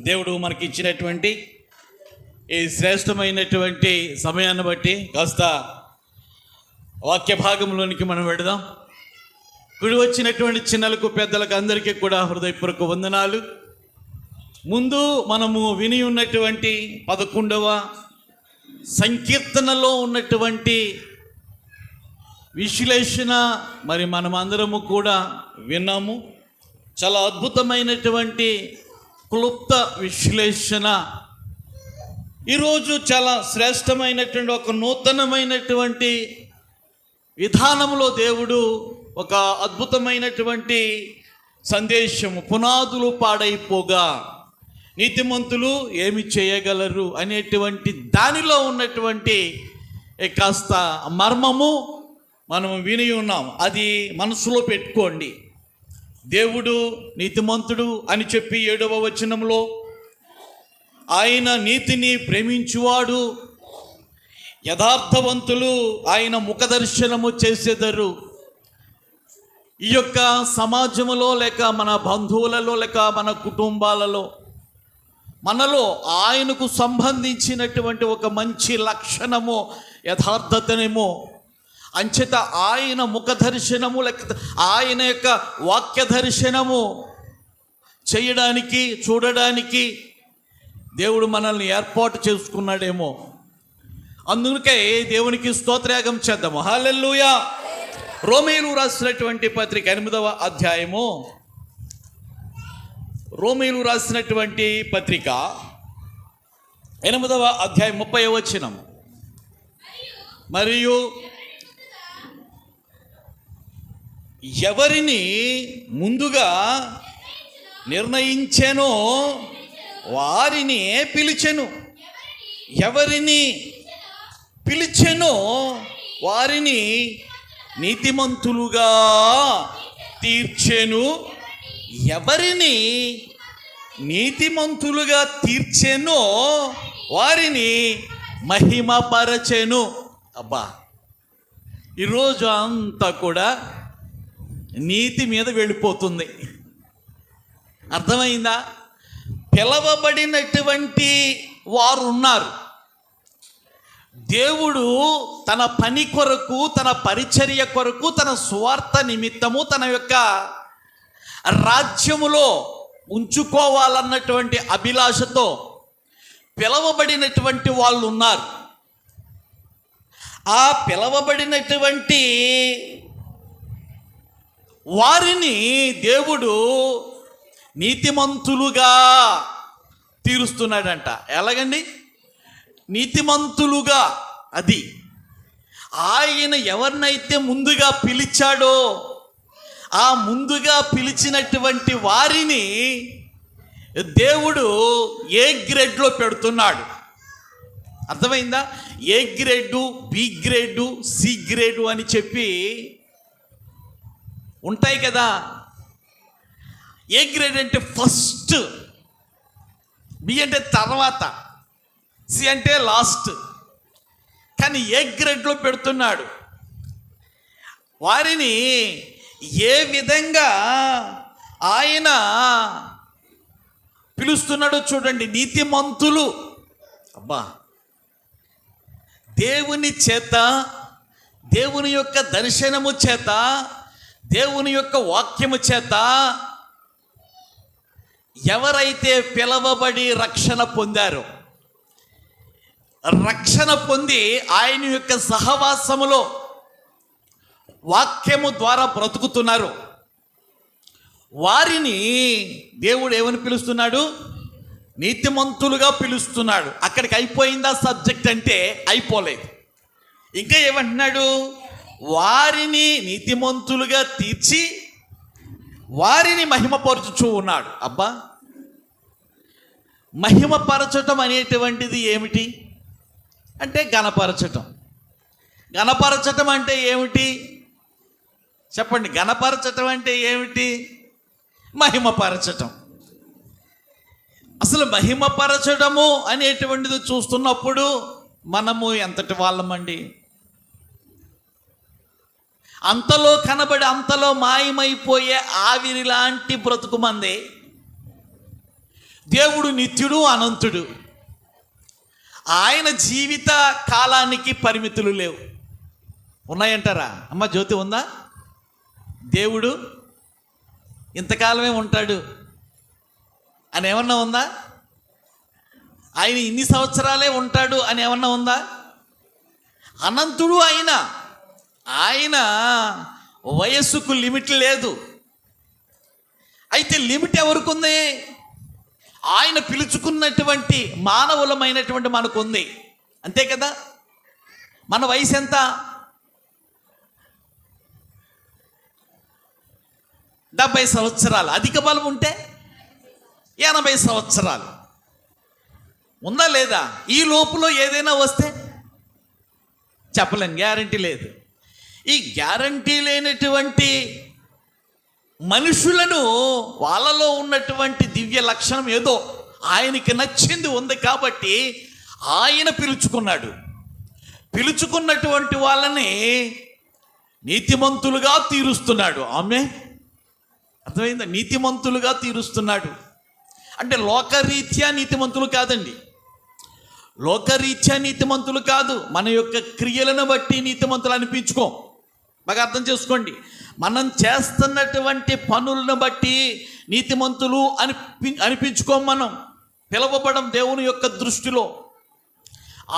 దేవుడు మనకి ఇచ్చినటువంటి ఈ శ్రేష్టమైనటువంటి సమయాన్ని బట్టి కాస్త వాక్య భాగంలోనికి మనం వెళదాం. కుడి వచ్చినటువంటి చిన్నలకు పెద్దలకు అందరికీ కూడా హృదయపూర్వక వందనాలు. ముందు మనము విని ఉన్నటువంటి 11వ సంకీర్తనలో ఉన్నటువంటి విశ్లేషణ మరి మనం అందరము కూడా విన్నాము. చాలా అద్భుతమైనటువంటి క్లుప్త విశ్లేషణ. ఈరోజు చాలా శ్రేష్టమైనటువంటి ఒక నూతనమైనటువంటి విధానంలో దేవుడు ఒక అద్భుతమైనటువంటి సందేశము, పునాదులు పాడైపోగా నీతిమంతులు ఏమి చేయగలరు అనేటువంటి దానిలో ఉన్నటువంటి కాస్త మర్మము మనం విని ఉన్నాం. అది మనసులో పెట్టుకోండి. దేవుడు నీతిమంతుడు అని చెప్పి 7వ వచనంలో ఆయన నీతిని ప్రేమించువాడు, యథార్థవంతులు ఆయన ముఖదర్శనము చేసేదరు. ఈ యొక్క సమాజంలో లేక మన బంధువులలో లేక మన కుటుంబాలలో మనలో ఆయనకు సంబంధించినటువంటి ఒక మంచి లక్షణము యథార్థతనేమో, అంచేత ఆయన ముఖ దర్శనము లేక ఆయన యొక్క వాక్య దర్శనము చేయడానికి చూడడానికి దేవుడు మనల్ని ఏర్పాటు చేసుకున్నాడేమో. అందుకే దేవునికి స్తోత్రయాగం చేద్దాము. హల్లెలూయా. రోమీయులు రాసినటువంటి పత్రిక 8వ అధ్యాయము, రోమీయులు రాసినటువంటి పత్రిక 8వ అధ్యాయం 30వ వచనం. మరియు ఎవరిని ముందుగా నిర్ణయించెనో వారిని పిలిచెను, ఎవరిని పిలిచెనో వారిని నీతిమంతులుగా తీర్చెను, ఎవరిని నీతిమంతులుగా తీర్చెనో వారిని మహిమపరచెను. అబ్బా, ఈరోజు అంతా కూడా నీతి మీద వెళ్ళిపోతుంది. అర్థమైందా? పిలవబడినటువంటి వారు ఉన్నారు. దేవుడు తన పని కొరకు, తన పరిచర్య కొరకు, తన స్వార్థ నిమిత్తము తన యొక్క రాజ్యములో ఉంచుకోవాలన్నటువంటి అభిలాషతో పిలవబడినటువంటి వాళ్ళు ఉన్నారు. ఆ పిలవబడినటువంటి వారిని దేవుడు నీతిమంతులుగా తీరుస్తున్నాడంట. ఎలాగండి? నీతిమంతులుగా. అది ఆయన ఎవరినైతే ముందుగా పిలిచాడో ఆ ముందుగా పిలిచినటువంటి వారిని దేవుడు ఏ గ్రేడ్లో పెడుతున్నాడు. అర్థమైందా? A grade, B grade, C grade అని చెప్పి ఉంటాయి కదా. ఏ గ్రేడ్ అంటే ఫస్ట్, బి అంటే తర్వాత, సి అంటే లాస్ట్. కానీ ఏ గ్రేడ్లో పెడుతున్నాడు వారిని. ఏ విధంగా ఆయన పిలుస్తున్నాడో చూడండి. నీతిమంతులు. అబ్బా, దేవుని చేత, దేవుని యొక్క దర్శనము చేత, దేవుని యొక్క వాక్యము చేత ఎవరైతే పిలవబడి రక్షణ పొందారో, రక్షణ పొంది ఆయన యొక్క సహవాసములో వాక్యము ద్వారా బ్రతుకుతున్నారు, వారిని దేవుడు ఏమని పిలుస్తున్నాడు? నీతిమంతులుగా పిలుస్తున్నాడు. అక్కడికి అయిపోయిందా సబ్జెక్ట్ అంటే? అయిపోలేదు. ఇంకా ఏమంటున్నాడు? వారిని నీతిమంతులుగా తీర్చి వారిని మహిమపరచుచూ ఉన్నాడు. అబ్బా, మహిమపరచటం అనేటువంటిది ఏమిటి అంటే ఘనపరచటం. ఘనపరచటం అంటే ఏమిటి చెప్పండి? ఘనపరచటం అంటే ఏమిటి? మహిమపరచటం. అసలు మహిమపరచడము అనేటువంటిది చూస్తున్నప్పుడు మనము ఎంతటి వాళ్ళమండి? అంతలో కనబడి అంతలో మాయమైపోయే ఆవిరి లాంటి బ్రతుకు మంది. దేవుడు నిత్యుడు, అనంతుడు. ఆయన జీవిత కాలానికి పరిమితులు లేవు. ఉన్నాయంటారా? అమ్మ జ్యోతి, ఉందా? దేవుడు ఇంతకాలమే ఉంటాడు అని ఏమన్నా ఉందా? ఆయన ఇన్ని సంవత్సరాలే ఉంటాడు అని ఏమన్నా ఉందా? అనంతుడు ఆయన వయస్సుకు లిమిట్ లేదు. అయితే లిమిట్ ఎవరికి ఉంది? ఆయన పిలుచుకున్నటువంటి మానవులమైనటువంటి మనకు ఉంది. అంతే కదా? మన వయసు ఎంత? 70 సంవత్సరాలు. అధిక బలం ఉంటే 80 సంవత్సరాలు. ఉందా లేదా? ఈ లోపులో ఏదైనా వస్తే చెప్పలేం, గ్యారంటీ లేదు. ఈ గ్యారంటీ లేనటువంటి మనుషులను, వాళ్ళలో ఉన్నటువంటి దివ్య లక్షణం ఏదో ఆయనకి నచ్చింది ఉంది కాబట్టి ఆయన పిలుచుకున్నటువంటి వాళ్ళని నీతిమంతులుగా తీరుస్తున్నాడు. ఆమె అర్థమైందా? నీతిమంతులుగా తీరుస్తున్నాడు అంటే లోకరీత్యా నీతిమంతులు కాదండి. లోకరీత్యా నీతిమంతులు కాదు. మన యొక్క క్రియలను బట్టి నీతిమంతులు అనిపించుకో. బాగా అర్థం చేసుకోండి. మనం చేస్తున్నటువంటి పనులను బట్టి నీతిమంతులు అనిపించుకోం. మనం పిలవబడం దేవుని యొక్క దృష్టిలో.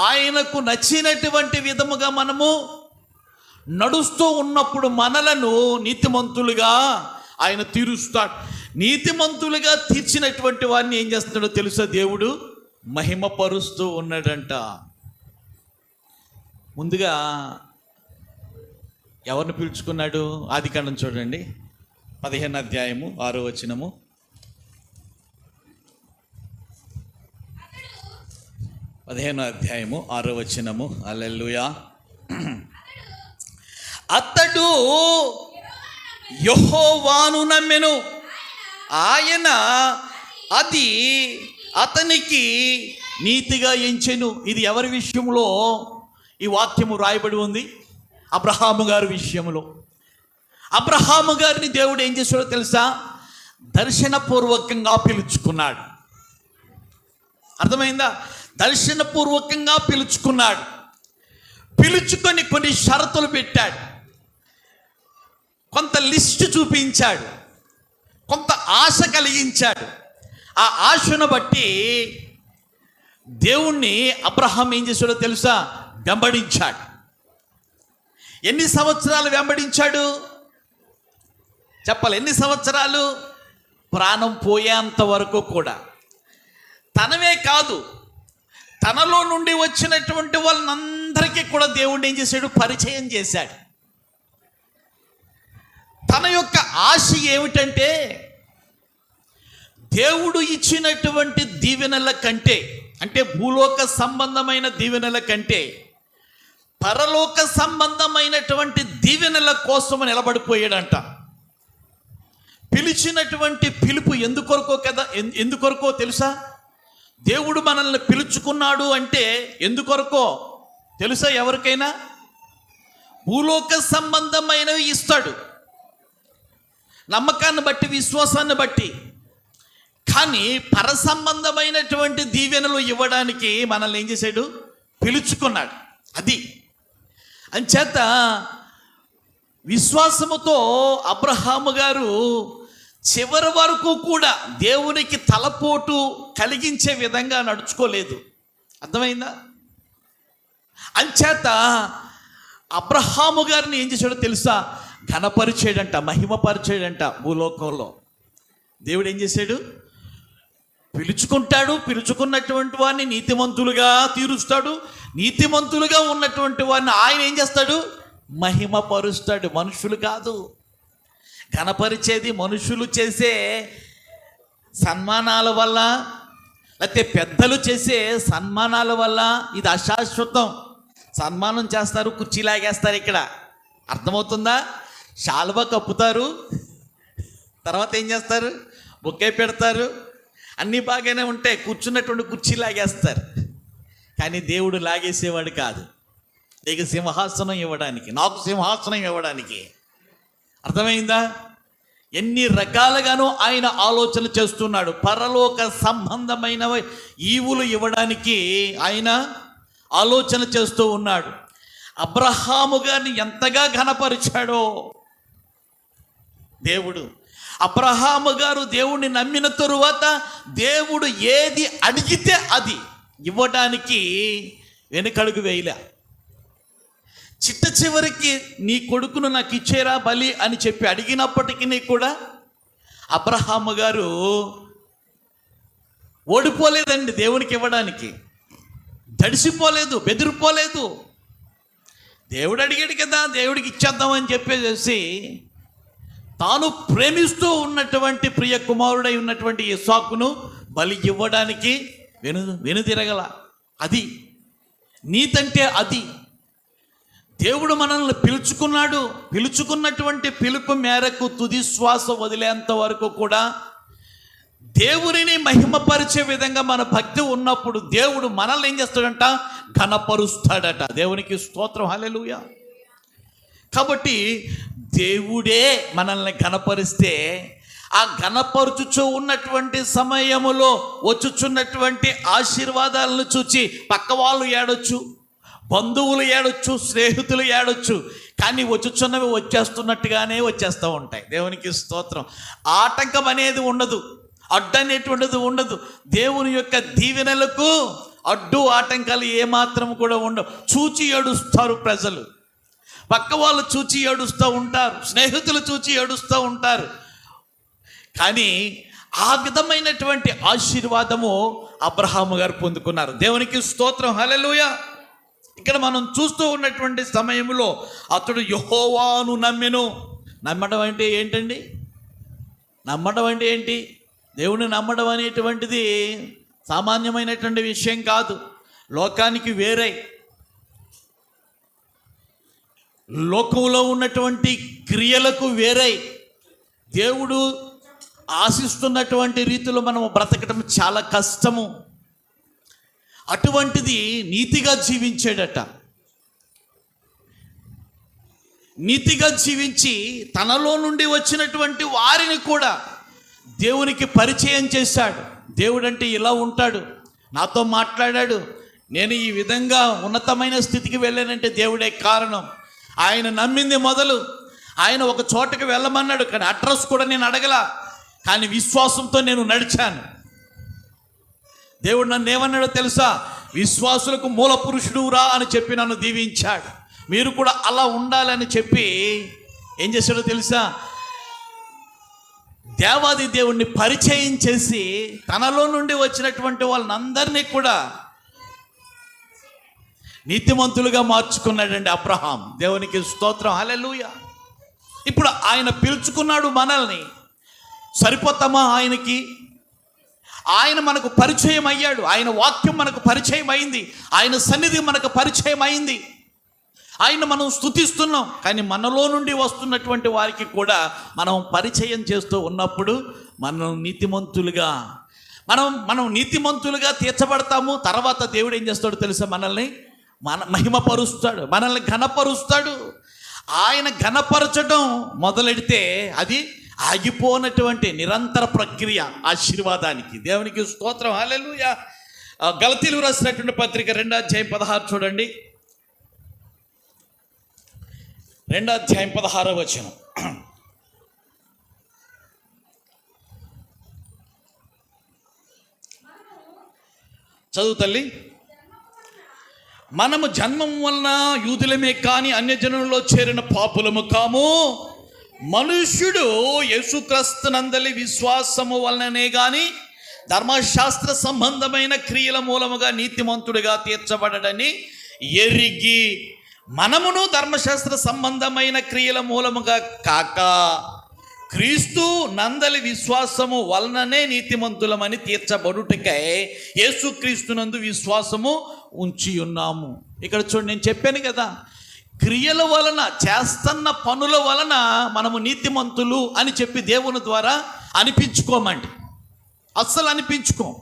ఆయనకు నచ్చినటువంటి విధముగా మనము నడుస్తూ ఉన్నప్పుడు మనలను నీతిమంతులుగా ఆయన తీరుస్తాడు. నీతిమంతులుగా తీర్చినటువంటి వారిని ఏం చేస్తున్నాడో తెలుసా? దేవుడు మహిమపరుస్తూ ఉన్నాడంట. ముందుగా ఎవరిని పిలుచుకున్నాడు? ఆదికాండం చూడండి, 15వ అధ్యాయము 6వ వచనము. హల్లెలూయా. అతడు యెహోవాను నమ్మెను, ఆయన అది అతనికి నీతిగా ఎంచెను. ఇది ఎవరి విషయంలో ఈ వాక్యము రాయబడి ఉంది? అబ్రహాము గారి విషయంలో. అబ్రహాము గారిని దేవుడు ఏం చేశాడో తెలుసా? దర్శనపూర్వకంగా పిలుచుకున్నాడు. అర్థమైందా? దర్శనపూర్వకంగా పిలుచుకున్నాడు. పిలుచుకొని కొన్ని షరతులు పెట్టాడు, కొంత లిస్టు చూపించాడు, కొంత ఆశ కలిగించాడు. ఆ ఆశను బట్టి దేవుణ్ణి అబ్రహాం ఏం చేశాడో తెలుసా? వెంబడించాడు. ఎన్ని సంవత్సరాలు వెంబడించాడు? చెప్పాలి. ఎన్ని సంవత్సరాలు? ప్రాణం పోయేంత వరకు కూడా. తనవే కాదు, తనలో నుండి వచ్చినటువంటి వాళ్ళందరికీ కూడా దేవుణ్ణి ఏం చేశాడు? పరిచయం చేశాడు. తన యొక్క ఆశ ఏమిటంటే, దేవుడు ఇచ్చినటువంటి దీవెనల కంటే, అంటే భూలోక సంబంధమైన దీవెనల కంటే పరలోక సంబంధమైనటువంటి దీవెనల కోసం నిలబడిపోయాడంట. పిలిచినటువంటి పిలుపు ఎందుకొరకో కదా, ఎందుకొరకో తెలుసా? దేవుడు మనల్ని పిలుచుకున్నాడు అంటే ఎందుకొరకో తెలుసా? ఎవరికైనా భూలోక సంబంధమైనవి ఇస్తాడు, నమ్మకాన్ని బట్టి, విశ్వాసాన్ని బట్టి. కానీ పర సంబంధమైనటువంటి దీవెనలు ఇవ్వడానికి మనల్ని ఏం చేశాడు? పిలుచుకున్నాడు. అది అంచేత విశ్వాసముతో అబ్రహాము గారు చివరి వరకు కూడా దేవునికి తలపోటు కలిగించే విధంగా నడుచుకోలేదు. అర్థమైందా? అంచేత అబ్రహాము గారిని ఏం చేశాడో తెలుసా? ఘనపరిచాడంట, మహిమపరిచాడంట. భూలోకంలో దేవుడు ఏం చేశాడు? పిలుచుకుంటాడు. పిలుచుకున్నటువంటి వారిని నీతిమంతులుగా తీరుస్తాడు. నీతిమంతులుగా ఉన్నటువంటి వారిని ఆయన ఏం చేస్తాడు? మహిమపరుస్తాడు. మనుషులు కాదు ఘనపరిచేది. మనుషులు చేసే సన్మానాల వల్ల, లేకపోతే పెద్దలు చేసే సన్మానాల వల్ల ఇది అశాశ్వతం. సన్మానం చేస్తారు, కుర్చీ లాగేస్తారు. ఇక్కడ అర్థమవుతుందా? శాలువా కప్పుతారు, తర్వాత ఏం చేస్తారు? బొక్కే పెడతారు. అన్నీ బాగానే ఉంటాయి, కూర్చున్నటువంటి కుర్చీ లాగేస్తారు. కానీ దేవుడు లాగేసేవాడు కాదు. నీకు సింహాసనం ఇవ్వడానికి, నాకు సింహాసనం ఇవ్వడానికి. అర్థమైందా? ఎన్ని రకాలుగానూ ఆయన ఆలోచన చేస్తున్నాడు. పరలోక సంబంధమైన ఈవులు ఇవ్వడానికి ఆయన ఆలోచన చేస్తూ ఉన్నాడు. అబ్రహాము గారిని ఎంతగా ఘనపరిచాడో దేవుడు. అబ్రహాము గారు దేవుణ్ణి నమ్మిన తరువాత దేవుడు ఏది అడిగితే అది ఇవ్వడానికి వెనుకడుగు వేయలే. చిట్ట చివరికి నీ కొడుకును నాకు ఇచ్చేరా బలి అని చెప్పి అడిగినప్పటికీ కూడా అబ్రహాము గారు ఓడిపోలేదండి దేవునికి ఇవ్వడానికి. తడిసిపోలేదు, బెదిరిపోలేదు. దేవుడు అడిగాడు కదా, దేవుడికి ఇచ్చేద్దామని చెప్పేసి తాను ప్రేమిస్తూ ఉన్నటువంటి ప్రియ కుమారుడై ఉన్నటువంటి ఇస్సాకును బలి ఇవ్వడానికి వెనుదిరగల. అది నీతంటే అది. దేవుడు మనల్ని పిలుచుకున్నటువంటి పిలుపు మేరకు తుది శ్వాస వదిలేంత వరకు కూడా దేవునిని మహిమపరిచే విధంగా మన భక్తి ఉన్నప్పుడు దేవుడు మనల్ని ఏం చేస్తాడంట? ఘనపరుస్తాడట. దేవునికి స్తోత్రం, హల్లెలూయా. కాబట్టి దేవుడే మనల్ని ఘనపరిస్తే ఆ ఘనపరుచుచూ ఉన్నటువంటి సమయములో వచ్చుచున్నటువంటి ఆశీర్వాదాలను చూచి పక్క వాళ్ళు ఏడొచ్చు, బంధువులు ఏడొచ్చు, స్నేహితులు ఏడొచ్చు, కానీ వచ్చుచున్నవి వచ్చేస్తున్నట్టుగానే వచ్చేస్తూ ఉంటాయి. దేవునికి స్తోత్రం. ఆటంకం అనేది ఉండదు, అడ్డు అనేటువంటిది ఉండదు. దేవుని యొక్క దీవెనలకు అడ్డు ఆటంకాలు ఏమాత్రం కూడా ఉండవు. చూచి ఏడుస్తారు ప్రజలు, పక్క వాళ్ళు చూచి ఏడుస్తూ ఉంటారు, స్నేహితులు చూచి ఏడుస్తూ ఉంటారు. కానీ ఆ విధమైనటువంటి ఆశీర్వాదము అబ్రహాము గారు పొందుకున్నారు. దేవునికి స్తోత్రం, హల్లెలూయా. ఇక్కడ మనం చూస్తూ ఉన్నటువంటి సమయంలో అతడు యెహోవాను నమ్మెను. నమ్మడం అంటే ఏంటండి? నమ్మడం అంటే ఏంటి? దేవుని నమ్మడం అనేటువంటిది సామాన్యమైనటువంటి విషయం కాదు. లోకానికి వేరే, లోకంలో ఉన్నటువంటి క్రియలకు వేరే, దేవుడు ఆశిస్తున్నటువంటి రీతిలో మనము బ్రతకటం చాలా కష్టము. అటువంటిది నీతిగా జీవించాడట. నీతిగా జీవించి తనలో నుండి వచ్చినటువంటి వారిని కూడా దేవునికి పరిచయం చేశాడు. దేవుడు అంటే ఇలా ఉంటాడు, నాతో మాట్లాడాడు, నేను ఈ విధంగా ఉన్నతమైన స్థితికి వెళ్ళానంటే దేవుడే కారణం. ఆయన నమ్మింది మొదలు. ఆయన ఒక చోటకి వెళ్ళమన్నాడు, కానీ అడ్రస్ కూడా నేను అడగలా, కానీ విశ్వాసంతో నేను నడిచాను. దేవుడు నన్ను ఏమన్నాడో తెలుసా? విశ్వాసులకు మూల పురుషుడు రా అని చెప్పి నన్ను దీవించాడు. మీరు కూడా అలా ఉండాలని చెప్పి ఏం చేశాడో తెలుసా? దేవాది దేవుణ్ణి పరిచయం చేసి తనలో నుండి వచ్చినటువంటి వాళ్ళందరినీ కూడా నీతిమంతులుగా మార్చుకున్నాడండి అబ్రహాం. దేవునికి స్తోత్రం, హల్లెలూయా. ఇప్పుడు ఆయన పిలుచుకున్నాడు మనల్ని. సరిపోతామా ఆయనకి? ఆయన మనకు పరిచయం అయ్యాడు, ఆయన వాక్యం మనకు పరిచయం అయింది, ఆయన సన్నిధి మనకు పరిచయం అయింది, ఆయన మనం స్తుతిస్తున్నాం. కానీ మనలో నుండి వస్తున్నటువంటి వారికి కూడా మనం పరిచయం చేస్తూ ఉన్నప్పుడు మనం నీతిమంతులుగా తీర్చబడతాము. తర్వాత దేవుడు ఏం చేస్తాడో తెలుసా? మనల్ని మహిమపరుస్తాడు, మనల్ని ఘనపరుస్తాడు. ఆయన ఘనపరచడం మొదలెడితే అది ఆగిపోనటువంటి నిరంతర ప్రక్రియ ఆశీర్వాదానికి. దేవునికి స్తోత్రం, హల్లెలూయా. గలతీయులకు రాసినటువంటి పత్రిక 2:16 చూడండి. 2:16 చదువు తల్లి. మనము జన్మం వలన యూదులమే కానీ అన్యజనులలో చేరిన పాపులము కాము. మనుష్యుడు యేసుక్రీస్తునందలి విశ్వాసము వలననే గాని ధర్మశాస్త్ర సంబంధమైన క్రియల మూలముగా నీతిమంతుడిగా తీర్చబడడని ఎరిగి, మనమును ధర్మశాస్త్ర సంబంధమైన క్రియల మూలముగా కాక క్రీస్తు నందలి విశ్వాసము వలననే నీతిమంతులమని తీర్చబడుటకై యేసుక్రీస్తునందు విశ్వాసము ఉంచి ఉన్నాము. ఇక్కడ చూడండి, నేను చెప్పాను కదా, క్రియల వలన, చేస్తున్న పనుల వలన మనము నీతిమంతులు అని చెప్పి దేవుని ద్వారా అనిపించుకోమండి. అస్సలు అనిపించుకోం.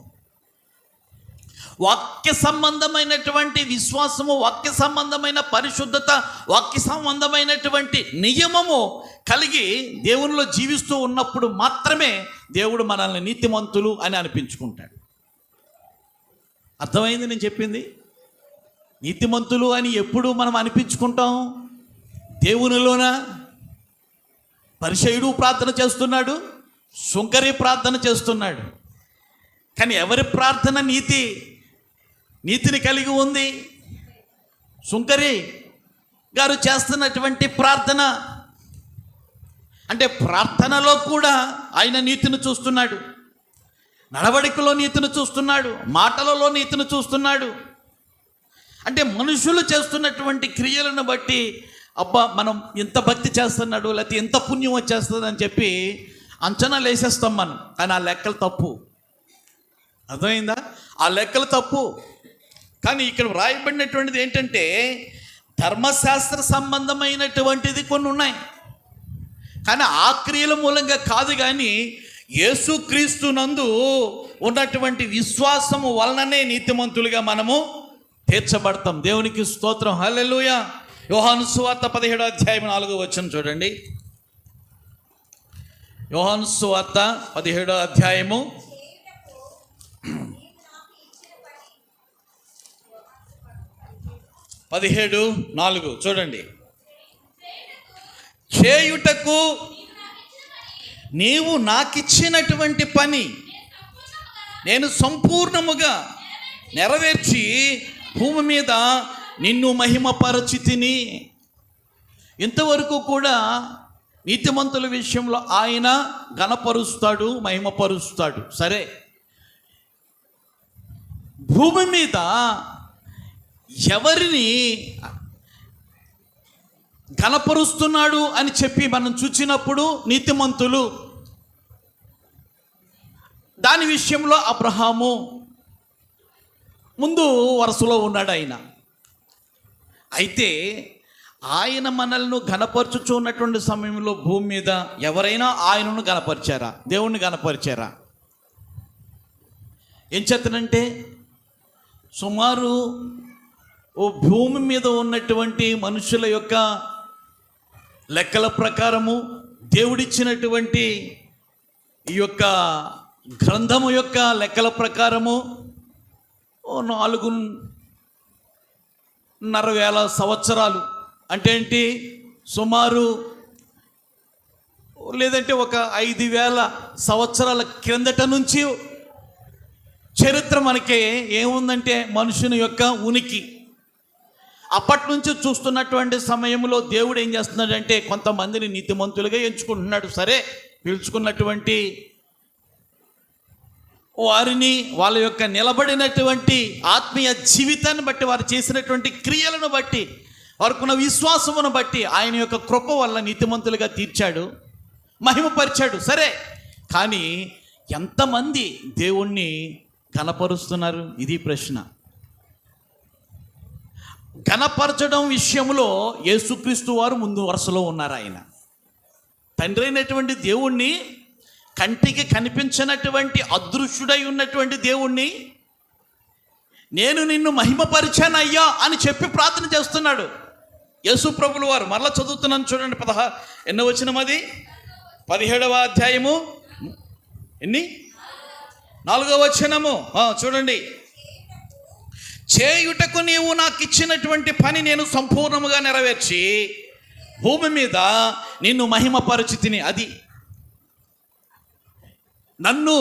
వాక్య సంబంధమైనటువంటి విశ్వాసము, వాక్య సంబంధమైన పరిశుద్ధత, వాక్య సంబంధమైనటువంటి నియమము కలిగి దేవునిలో జీవిస్తూ ఉన్నప్పుడు మాత్రమే దేవుడు మనల్ని నీతిమంతులు అని అనిపించుకుంటాడు. అర్థమైంది నేను చెప్పింది? నీతిమంతులు అని ఎప్పుడు మనం అనిపించుకుంటాం? దేవునిలోన పరిసయ్యుడు ప్రార్థన చేస్తున్నాడు, సుంకరి ప్రార్థన చేస్తున్నాడు. కానీ ఎవరి ప్రార్థన నీతిని కలిగి ఉంది? సుంకరి గారు చేస్తున్నటువంటి ప్రార్థన అంటే ప్రార్థనలో కూడా ఆయన నీతిని చూస్తున్నాడు, నడవడికలో నీతిని చూస్తున్నాడు, మాటలలో నీతిని చూస్తున్నాడు. అంటే మనుషులు చేస్తున్నటువంటి క్రియలను బట్టి అబ్బా మనం ఎంత భక్తి చేస్తున్నాడు, లేకపోతే ఎంత పుణ్యం వచ్చేస్తుంది అని చెప్పి అంచనాలు వేసేస్తాం మనం. కానీ ఆ లెక్కలు తప్పు. అర్థమైందా? ఆ లెక్కలు తప్పు. కానీ ఇక్కడ వ్రాయబడినటువంటిది ఏంటంటే ధర్మశాస్త్ర సంబంధమైనటువంటిది కొన్ని ఉన్నాయి, కానీ ఆ క్రియల మూలంగా కాదు, కానీ యేసుక్రీస్తు నందు ఉన్నటువంటి విశ్వాసము వలననే నీతిమంతులుగా మనము తీర్చబడతాం. దేవునికి స్తోత్రం. హల్లెలూయా. యోహాను సువార్త 17వ అధ్యాయం 4వ వచనం చూడండి. యోహాను సువార్త 17వ అధ్యాయము 17:4 చూడండి. చేయుటకు నీవు నాకిచ్చినటువంటి పని నేను సంపూర్ణముగా నెరవేర్చి భూమి మీద నిన్ను మహిమపరచితిని. ఇంతవరకు కూడా నీతిమంతుల విషయంలో ఆయన ఘనపరుస్తాడు, మహిమపరుస్తాడు. సరే, భూమి మీద ఎవరిని ఘనపరుస్తున్నాడు అని చెప్పి మనం చూసినప్పుడు నీతిమంతులు, దాని విషయంలో అబ్రహాము ముందు వరుసలో ఉన్నాడు ఆయన. అయితే ఆయన మనల్ని ఘనపరచుచూ ఉన్నటువంటి సమయంలో భూమి మీద ఎవరైనా ఆయనను ఘనపరిచారా? దేవుణ్ణి ఘనపరిచారా? ఏం చేతనంటే సుమారు ఓ భూమి మీద ఉన్నటువంటి మనుషుల యొక్క లెక్కల ప్రకారము, దేవుడిచ్చినటువంటి ఈ యొక్క గ్రంథము యొక్క లెక్కల ప్రకారము 4,500 సంవత్సరాలు అంటే ఏంటి, సుమారు లేదంటే ఒక 5,000 సంవత్సరాల క్రిందట నుంచి చరిత్ర మనకి ఏముందంటే మనుషుని యొక్క ఉనికి. అప్పటి నుంచి చూస్తున్నటువంటి సమయంలో దేవుడు ఏం చేస్తున్నాడంటే కొంతమందిని నీతిమంతులుగా ఎంచుకుంటున్నాడు. సరే, పిలుచుకున్నటువంటి వారిని వాళ్ళ యొక్క నిలబడినటువంటి ఆత్మీయ జీవితాన్ని బట్టి, వారు చేసినటువంటి క్రియలను బట్టి, వారికున్న విశ్వాసమును బట్టి ఆయన యొక్క కృప వల్ల నీతిమంతులుగా తీర్చాడు, మహిమపరిచాడు. సరే, కానీ ఎంతమంది దేవుణ్ణి ఘనపరుస్తున్నారు? ఇది ప్రశ్న. ఘనపరచడం విషయంలో యేసుక్రీస్తు వారు ముందు వరుసలో ఉన్నారు. ఆయన తండ్రి అయినటువంటి దేవుణ్ణి, కంటికి కనిపించినటువంటి అదృశ్యుడై ఉన్నటువంటి దేవుణ్ణి నేను నిన్ను మహిమపరిచానయ్యా అని చెప్పి ప్రార్థన చేస్తున్నాడు యేసు ప్రభులు వారు. మరలా చదువుతున్నాను చూడండి. 16 వచనం, అది 17వ అధ్యాయము 4వ వచనము చూడండి. చేయుటకు నీవు నాకు ఇచ్చినటువంటి పని నేను సంపూర్ణముగా నెరవేర్చి భూమి మీద నిన్ను మహిమపరచితిని. అది నన్ను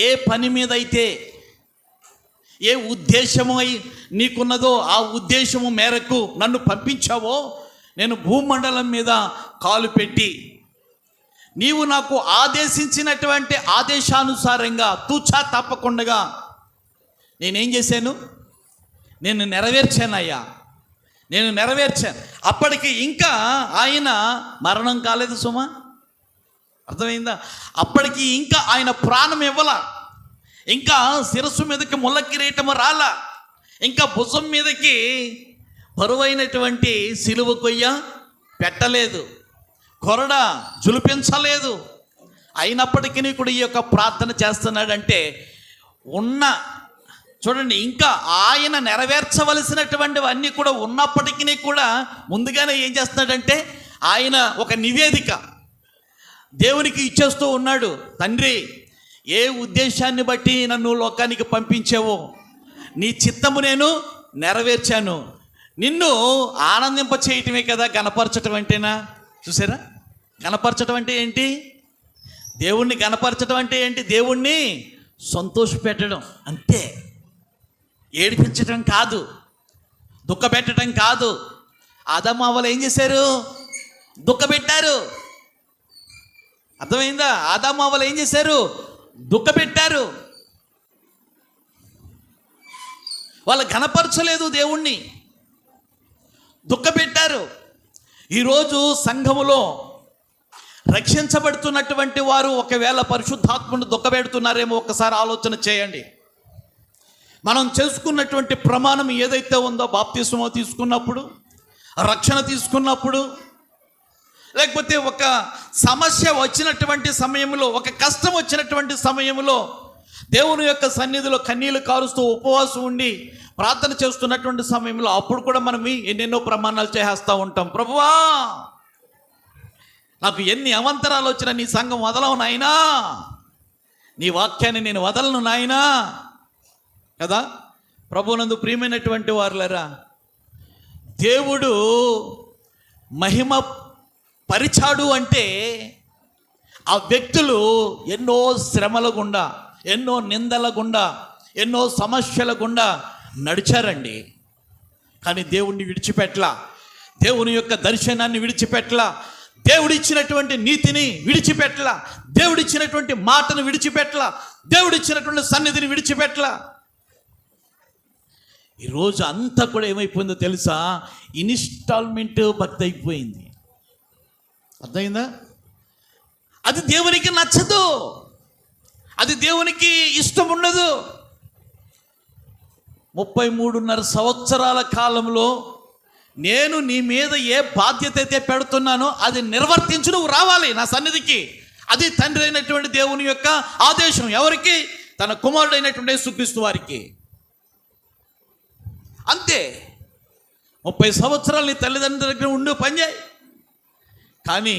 ఏ పని మీద అయితే, ఏ ఉద్దేశము నీకున్నదో ఆ ఉద్దేశము మేరకు నన్ను పంపించావో, నేను భూమండలం మీద కాలు పెట్టి నీవు నాకు ఆదేశించినటువంటి ఆదేశానుసారంగా తూచా తప్పకుండా నేనేం చేశాను? నేను నెరవేర్చానయ్యా, నేను నెరవేర్చాను. అప్పటికి ఇంకా ఆయన మరణం కాలేదు సుమా. అర్థమైందా? అప్పటికి ఇంకా ఆయన ప్రాణం ఇవ్వాల, ఇంకా శిరస్సు మీదకి ముళ్ళ కిరీటము రాల, ఇంకా భుజం మీదకి బరువైనటువంటి సిలువ కొయ్య పెట్టలేదు, కొరడ జులిపించలేదు. అయినప్పటికీ కూడా ఈ యొక్క ప్రార్థన చేస్తున్నాడంటే ఉన్న చూడండి, ఇంకా ఆయన నెరవేర్చవలసినటువంటివన్నీ కూడా ఉన్నప్పటికీ కూడా ముందుగానే ఏం చేస్తున్నాడంటే ఆయన ఒక నివేదిక దేవునికి ఇచ్చేస్తూ ఉన్నాడు. తండ్రి, ఏ ఉద్దేశాన్ని బట్టి నన్ను లోకానికి పంపించావో నీ చిత్తము నేను నెరవేర్చాను. నిన్ను ఆనందింప చేయటమే కదా గణపరచటం అంటేనా. చూసారా, గణపరచటం అంటే ఏంటి? దేవుణ్ణి గణపరచటం అంటే ఏంటి? దేవుణ్ణి సంతోషపెట్టడం అంతే. ఏడిపించటం కాదు, దుఃఖపెట్టడం కాదు. ఆదాము అవ్వలు ఏం చేశారు? దుఃఖపెట్టారు. అర్థమైందా? ఆదాము అవ్వలు ఏం చేశారు? దుఃఖపెట్టారు. వాళ్ళు ఘనపరచలేదు దేవుణ్ణి, దుఃఖపెట్టారు. ఈరోజు సంఘములో రక్షించబడుతున్నటువంటి వారు ఒకవేళ పరిశుద్ధాత్మను దుఃఖపెడుతున్నారేమో ఒకసారి ఆలోచన చేయండి. మనం చేసుకున్నటువంటి ప్రమాణం ఏదైతే ఉందో, బాప్తిస్మో తీసుకున్నప్పుడు, రక్షణ తీసుకున్నప్పుడు, లేకపోతే ఒక సమస్య వచ్చినటువంటి సమయంలో, ఒక కష్టం వచ్చినటువంటి సమయంలో దేవుని యొక్క సన్నిధిలో కన్నీళ్లు కారుస్తూ ఉపవాసం ఉండి ప్రార్థన చేస్తున్నటువంటి సమయంలో అప్పుడు కూడా మనం ఎన్నెన్నో ప్రమాణాలు చేస్తూ ఉంటాం. ప్రభువా, నాకు ఎన్ని అవంతరాలు వచ్చినా నీ సంఘం వదలవు నాయనా, నీ వాక్యాన్ని నేను వదలను నాయనా కదా. ప్రభువునందు ప్రియమైనటువంటి వారులరా, దేవుడు మహిమ పరిచాడు అంటే ఆ వ్యక్తులు ఎన్నో శ్రమల గుండా, ఎన్నో నిందల గుండా, ఎన్నో సమస్యల గుండా నడిచారండి. కానీ దేవుణ్ణి విడిచిపెట్టలా, దేవుని యొక్క దర్శనాన్ని విడిచిపెట్టలా, దేవుడిచ్చినటువంటి నీతిని విడిచిపెట్టలా, దేవుడిచ్చినటువంటి మాటను విడిచిపెట్టలా, దేవుడిచ్చినటువంటి సన్నిధిని విడిచిపెట్టలా. ఈరోజు అంతా కూడా ఏమైపోయిందో తెలుసా? ఇన్స్టాల్మెంట్ భక్తి అయిపోయింది. అర్థమైందా? అది దేవునికి నచ్చదు, అది దేవునికి ఇష్టం ఉండదు. 33.5 సంవత్సరాల కాలంలో నేను నీ మీద ఏ బాధ్యత అయితే పెడుతున్నానో అది నిర్వర్తించు, నువ్వు రావాలి నా సన్నిధికి. అది తండ్రి అయినటువంటి దేవుని యొక్క ఆదేశం. ఎవరికి? తన కుమారుడైనటువంటి యేసుక్రీస్తు వారికి. అంతే. 30 సంవత్సరాలు నీ తల్లిదండ్రుల దగ్గర ఉండు, పనిచేయి. కానీ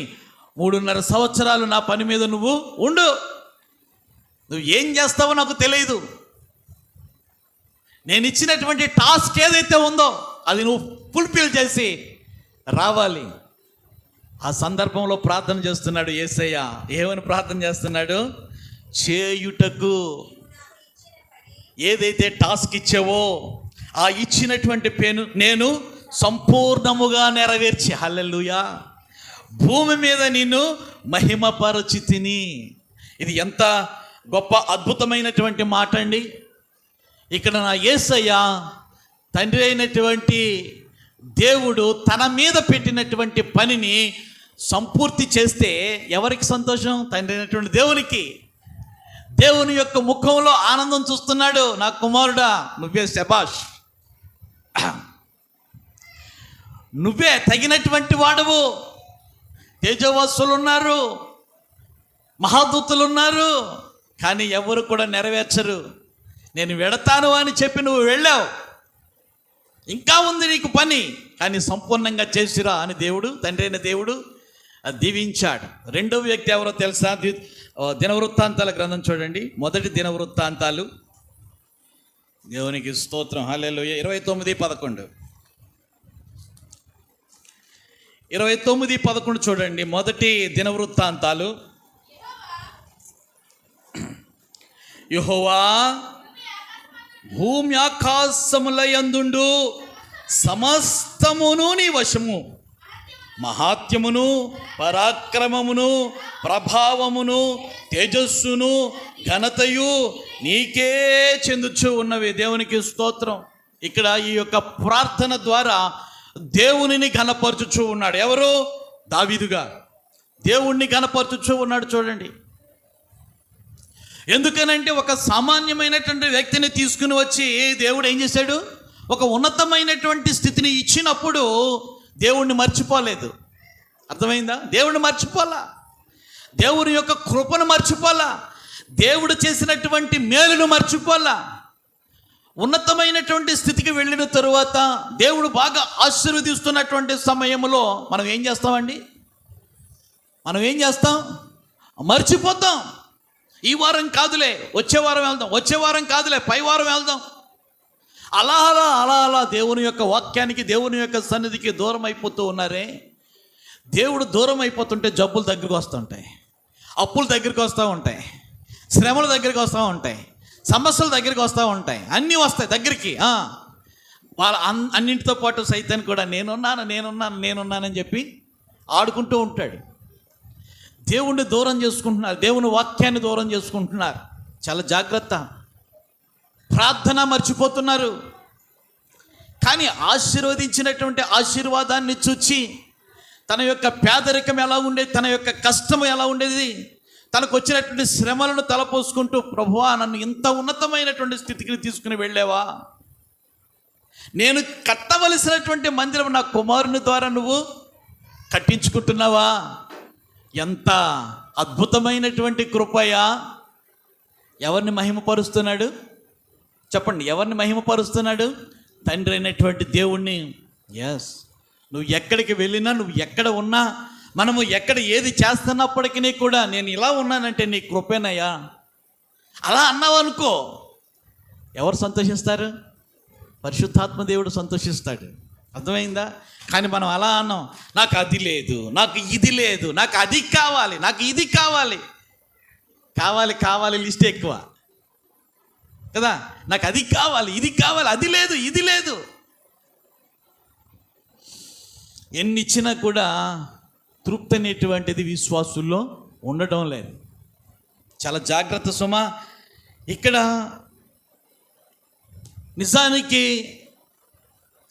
3.5 సంవత్సరాలు నా పని మీద నువ్వు ఉండు. నువ్వు ఏం చేస్తావో నాకు తెలియదు. నేను ఇచ్చినటువంటి టాస్క్ ఏదైతే ఉందో అది నువ్వు ఫుల్ఫిల్ చేసి రావాలి. ఆ సందర్భంలో ప్రార్థన చేస్తున్నాడు యేసయ్య. ఏమని ప్రార్థన చేస్తున్నాడు? చేయుటకు ఏదైతే టాస్క్ ఇచ్చావో ఆ ఇచ్చినటువంటి పేను నేను సంపూర్ణముగా నెరవేర్చి, హల్లెలూయా, భూమి మీద నిన్ను మహిమపరచితిని. ఇది ఎంత గొప్ప అద్భుతమైనటువంటి మాట అండి. ఇక్కడ నా యేసయ్య తండ్రి అయినటువంటి దేవుడు తన మీద పెట్టినటువంటి పనిని సంపూర్తి చేస్తే ఎవరికి సంతోషం? తండ్రి అయినటువంటి దేవునికి. దేవుని యొక్క ముఖంలో ఆనందం చూస్తున్నాడు. నా కుమారుడా, నువ్వే శబాష్, నువ్వే తగినటువంటి వాడవు. తేజోవస్సులు ఉన్నారు, మహాదూతులు ఉన్నారు, కానీ ఎవరు కూడా నెరవేర్చరు. నేను వెడతాను అని చెప్పి నువ్వు వెళ్ళావు, ఇంకా ఉంది నీకు పని, కానీ సంపూర్ణంగా చేసిరా అని దేవుడు, తండ్రి అయిన దేవుడు దీవించాడు. రెండవ వ్యక్తి ఎవరో తెలుసా? దినవృత్తాంతాల గ్రంథం చూడండి. మొదటి దినవృత్తాంతాలు, దేవునికి స్తోత్రం, హల్లెలూయా, 29:11. 29:11 చూడండి. మొదటి దినవృత్తాంతాలు. యెహోవా భూమి ఆకాశముల యందుండు సమస్తమును నీ వశము, మహాత్యమును, పరాక్రమమును, ప్రభావమును, తేజస్సును, ఘనతయు నీకే చెందుచు ఉన్నవి. దేవునికి స్తోత్రం. ఇక్కడ ఈ యొక్క ప్రార్థన ద్వారా దేవునిని ఘనపరచుచూ ఉన్నాడు. ఎవరు? దావీదుగా దేవుణ్ణి ఘనపరచుచూ ఉన్నాడు. చూడండి, ఎందుకనంటే ఒక సామాన్యమైనటువంటి వ్యక్తిని తీసుకుని వచ్చి దేవుడు ఏం చేశాడు? ఒక ఉన్నతమైనటువంటి స్థితిని ఇచ్చినప్పుడు దేవుణ్ణి మర్చిపోలేదు. అర్థమైందా? దేవుణ్ణి మర్చిపోలా, దేవుని యొక్క కృపను మర్చిపోలా, దేవుడు చేసినటువంటి మేలును మర్చిపోలా. ఉన్నతమైనటువంటి స్థితికి వెళ్ళిన తరువాత దేవుడు బాగా ఆశీర్వదిస్తున్నటువంటి సమయంలో మనం ఏం చేస్తామండి? మనం ఏం చేస్తాం? మర్చిపోతాం. ఈ వారం కాదులే, వచ్చే వారం వెళ్దాం, వచ్చే వారం కాదులే, పై వారం వెళ్దాం. అలా అలా అలా అలా దేవుని యొక్క వాక్యానికి, దేవుని యొక్క సన్నిధికి దూరం అయిపోతూ ఉన్నారే. దేవుడు దూరం అయిపోతుంటే జబ్బులు దగ్గరికి వస్తుంటాయి, అప్పులు దగ్గరికి వస్తూ ఉంటాయి, శ్రమల దగ్గరికి వస్తూ ఉంటాయి, సమస్యల దగ్గరికి వస్తూ ఉంటాయి, అన్నీ వస్తాయి దగ్గరికి. వాళ్ళ అన్నింటితో పాటు సైతాన్ని కూడా నేనున్నానని చెప్పి ఆడుకుంటూ ఉంటాడు. దేవుణ్ణి దూరం చేసుకుంటున్నారు, దేవుని వాక్యాన్ని దూరం చేసుకుంటున్నారు. చాలా జాగ్రత్త. ప్రార్థన మర్చిపోతున్నారు. కానీ ఆశీర్వదించినటువంటి ఆశీర్వాదాన్ని చూచి తన యొక్క పేదరికం ఎలా ఉండేది, తన యొక్క కష్టం ఎలా ఉండేది, తనకు వచ్చినటువంటి శ్రమలను తలపోసుకుంటూ, ప్రభువా నన్ను ఇంత ఉన్నతమైనటువంటి స్థితికి తీసుకుని వెళ్ళావా, నేను కట్టవలసినటువంటి మందిరం నా కుమారుని ద్వారా నువ్వు కట్టించుకుంటున్నావా, ఎంత అద్భుతమైనటువంటి కృపయా. ఎవరిని మహిమపరుస్తున్నాడు చెప్పండి? ఎవరిని మహిమపరుస్తున్నాడు? తండ్రి అయినటువంటి దేవుణ్ణి. ఎస్, నువ్వు ఎక్కడికి వెళ్ళినా, నువ్వు ఎక్కడ ఉన్నా, మనము ఎక్కడ ఏది చేస్తున్నప్పటికీ కూడా నేను ఇలా ఉన్నానంటే నీ కృపేనయ్యా అలా అన్నావు అనుకో, ఎవరు సంతోషిస్తారు? పరిశుద్ధాత్మ దేవుడు సంతోషిస్తాడు. అర్థమైందా? కానీ మనం అలా అన్నాం, నాకు అది లేదు, నాకు ఇది లేదు, నాకు అది కావాలి, నాకు ఇది కావాలి, కావాలి కావాలి లిస్ట్ ఎక్కువ కదా. నాకు అది కావాలి, ఇది కావాలి, అది లేదు, ఇది లేదు. ఎన్ని ఇచ్చినా కూడా తృప్తి అనేటువంటిది విశ్వాసుల్లో ఉండటం లేదు. చాలా జాగ్రత్త సుమా. ఇక్కడ నిజానికి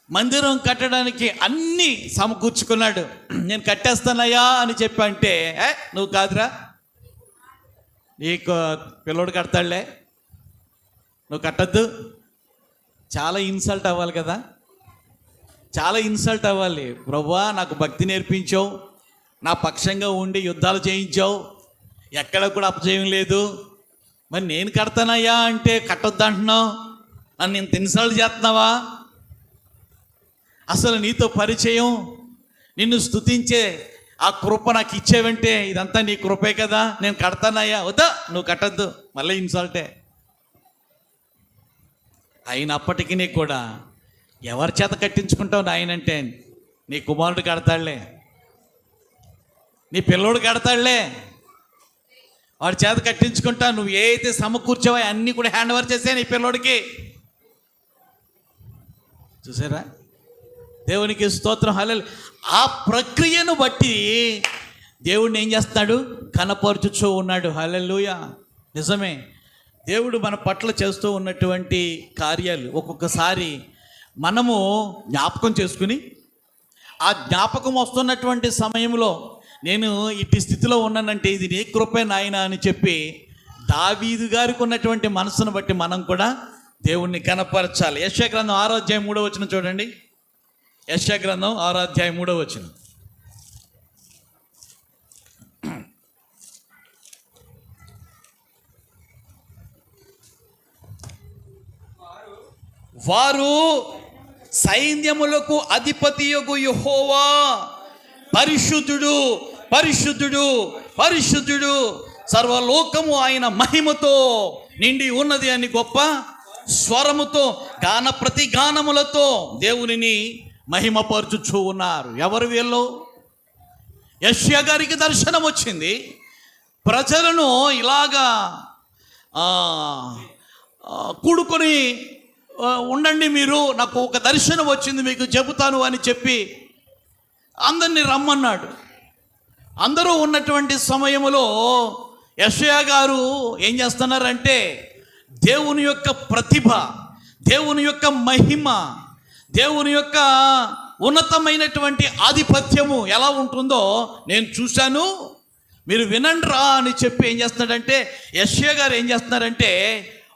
మందిరం కట్టడానికి అన్నీ సమకూర్చుకున్నాడు. నేను కట్టేస్తానయ్యా అని చెప్పంటే, నువ్వు కాదురా, నీకు పిల్లోడు కడతాడులే, నువ్వు కట్టద్దు. చాలా ఇన్సల్ట్ అవ్వాలి కదా, చాలా ఇన్సల్ట్ అవ్వాలి. ప్రభువా నాకు భక్తి నేర్పించావు, నా పక్షంగా ఉండి యుద్ధాలు చేయించావు, ఎక్కడ కూడా అపజయం లేదు, మరి నేను కడతానయ్యా అంటే కట్టొద్దు అంటున్నావు, నన్ను ఇంత ఇన్సల్ట్ చేస్తున్నావా? అసలు నీతో పరిచయం, నిన్ను స్తుతించే ఆ కృప నాకు ఇచ్చేవంటే ఇదంతా నీ కృపే కదా, నేను కడతానయ్యా. వద్దా, నువ్వు కట్టద్దు, మళ్ళీ ఇన్సల్టే. అయినప్పటికీ కూడా ఎవరి చేత కట్టించుకుంటావు నాయనంటే, నీ కుమారుడు కడతాడులే, నీ పిల్లోడు కడతాడులే, వాడి చేత కట్టించుకుంటా. నువ్వు ఏ అయితే సమకూర్చావో అన్నీ కూడా హ్యాండ్ ఓవర్ చేసే నీ పిల్లోడికి. చూసారా? దేవునికి స్తోత్రం, హల్లెలూయా. ఆ ప్రక్రియను బట్టి దేవుడిని ఏం చేస్తున్నాడు? కనపరుచుచూ ఉన్నాడు. హల్లెలూయా. నిజమే, దేవుడు మన పట్ల చేస్తూ ఉన్నటువంటి కార్యాలు ఒక్కొక్కసారి మనము జ్ఞాపకం చేసుకుని, ఆ జ్ఞాపకం వస్తున్నటువంటి సమయంలో నేను ఇట్టి స్థితిలో ఉన్నానంటే ఇది నీ కృపే నాయన అని చెప్పి దావీదు గారికి ఉన్నటువంటి మనసును బట్టి మనం కూడా దేవుణ్ణి కనపరచాలి. యెషయా గ్రంథం 6వ అధ్యాయం 3వ వచనం చూడండి. యెషయా గ్రంథం 6వ అధ్యాయం 3వ వచనం. వారు సైన్యములకు అధిపతియగు యెహోవా పరిశుద్ధుడు, పరిశుద్ధుడు, పరిశుద్ధుడు, సర్వలోకము ఆయన మహిమతో నిండి ఉన్నది అని గొప్ప స్వరముతో గాన ప్రతిగానములతో దేవునిని మహిమపరచుచూ ఉన్నారు. ఎవరు వీళ్ళు? యెషయా గారికి దర్శనం వచ్చింది. ప్రజలను ఇలాగా కూడుకొని ఉండండి, మీరు నాకు ఒక దర్శనం వచ్చింది మీకు చెబుతాను అని చెప్పి అందరినీ రమ్మన్నాడు. అందరూ ఉన్నటువంటి సమయంలో యెషయా గారు ఏం చేస్తున్నారంటే దేవుని యొక్క ప్రతిభ, దేవుని యొక్క మహిమ, దేవుని యొక్క ఉన్నతమైనటువంటి ఆధిపత్యము ఎలా ఉంటుందో నేను చూశాను, మీరు వినండిరా అని చెప్పి ఏం చేస్తున్నాడంటే యెషయా గారు ఏం చేస్తున్నారంటే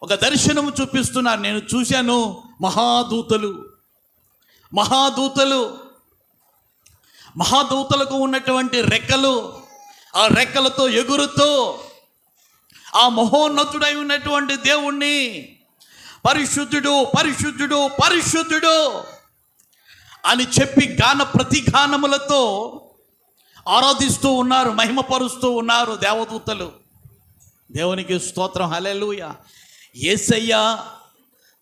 ఒక దర్శనము చూపిస్తున్నారు. నేను చూశాను, మహాదూతలు, మహాదూతలు, మహాదూతలకు ఉన్నటువంటి రెక్కలు, ఆ రెక్కలతో ఎగురుతూ ఆ మహోన్నతుడై ఉన్నటువంటి దేవుణ్ణి పరిశుద్ధుడు పరిశుద్ధుడు పరిశుద్ధుడు అని చెప్పి ప్రతిగానములతో ఆరాధిస్తూ ఉన్నారు, మహిమపరుస్తూ ఉన్నారు దేవదూతలు. దేవునికి స్తోత్రం, హల్లెలూయా. యేసయ్య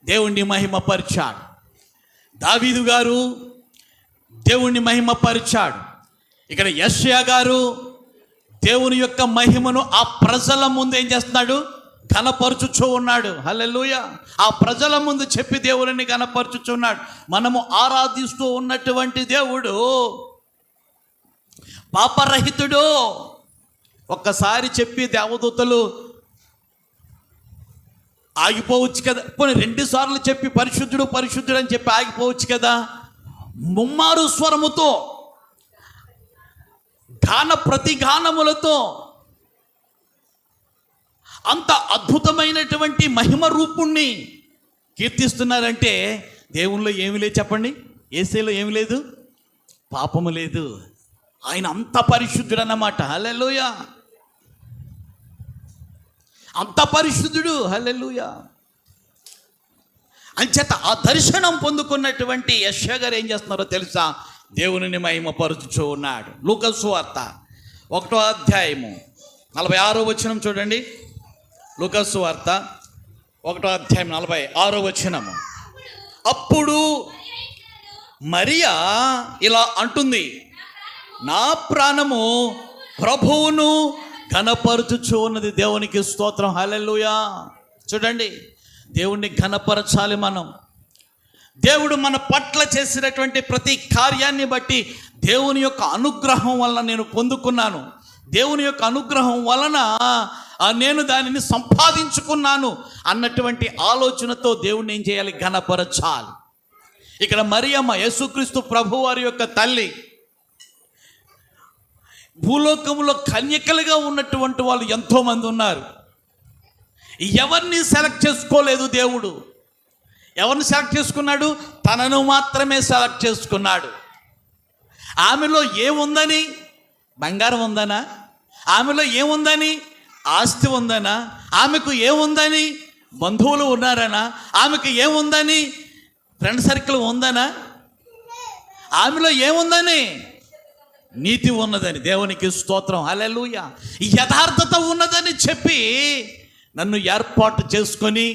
దేవుణ్ణి మహిమపరిచాడు, దావీదు గారు దేవుణ్ణి మహిమపరిచాడు. ఇక్కడ యెషయా గారు దేవుని యొక్క మహిమను ఆ ప్రజల ముందు ఏం చేస్తున్నాడు? ఘనపరచుచూ ఉన్నాడు. హల్లెలూయా. ఆ ప్రజల ముందు చెప్పి దేవుడిని ఘనపరచుచున్నాడు. మనము ఆరాధిస్తూ ఉన్నటువంటి దేవుడు పాపరహితుడు. ఒక్కసారి చెప్పి దేవదూతలు ఆగిపోవచ్చు కదా, పోనీ 2 సార్లు చెప్పి పరిశుద్ధుడు పరిశుద్ధుడు అని చెప్పి ఆగిపోవచ్చు కదా. ముమ్మారు స్వరముతో ప్రతిగానములతో అంత అద్భుతమైనటువంటి మహిమ రూపుణ్ణి కీర్తిస్తున్నారంటే దేవునిలో ఏమి లేదు చెప్పండి? యేసయ్యలో ఏమి లేదు? పాపము లేదు. ఆయన అంత పరిశుద్ధుడు అన్నమాట. హల్లెలూయా. అంత పరిశుద్ధుడు. హల్లెలూయా. అంచేత ఆ దర్శనం పొందుకున్నటువంటి యెషయా గారు ఏం చేస్తున్నారో తెలుసా? దేవునిని మహిమపరుచుచూ ఉన్నాడు. లూకా సువార్త 1వ అధ్యాయము 46వ వచనం చూడండి. లూకా సువార్త 1వ అధ్యాయం 46వ వచనము. అప్పుడు మరియా ఇలా అంటుంది, నా ప్రాణము ప్రభువును ఘనపరచుచూ ఉన్నది. దేవునికి స్తోత్రం, హల్లెలూయా. చూడండి, దేవుణ్ణి ఘనపరచాలి మనం. దేవుడు మన పట్ల చేసినటువంటి ప్రతి కార్యాన్ని బట్టి దేవుని యొక్క అనుగ్రహం వలన నేను పొందుకున్నాను, దేవుని యొక్క అనుగ్రహం వలన నేను దానిని సంపాదించుకున్నాను అన్నటువంటి ఆలోచనతో దేవుణ్ణి ఏం చేయాలి? ఘనపరచాలి. ఇక్కడ మరియమ్మ యేసుక్రీస్తు ప్రభువారి యొక్క తల్లి. భూలోకంలో కన్యకలుగా ఉన్నటువంటి వాళ్ళు ఎంతోమంది ఉన్నారు. ఎవరిని సెలెక్ట్ చేసుకోలేదు దేవుడు. ఎవరిని సెలెక్ట్ చేసుకున్నాడు? తనను మాత్రమే సెలెక్ట్ చేసుకున్నాడు. ఆమెలో ఏముందని? బంగారం ఉందనా? ఆమెలో ఏముందని? ఆస్తి ఉందనా? ఆమెకు ఏముందని? బంధువులు ఉన్నారనా? ఆమెకు ఏముందని? ఫ్రెండ్ సర్కిల్ ఉందనా? ఆమెలో ఏముందని? నీతి ఉన్నదని. దేవునికి స్తోత్రం, హల్లెలూయా. యథార్థత ఉన్నదని చెప్పి నన్ను ఏర్పాటు చేసుకొని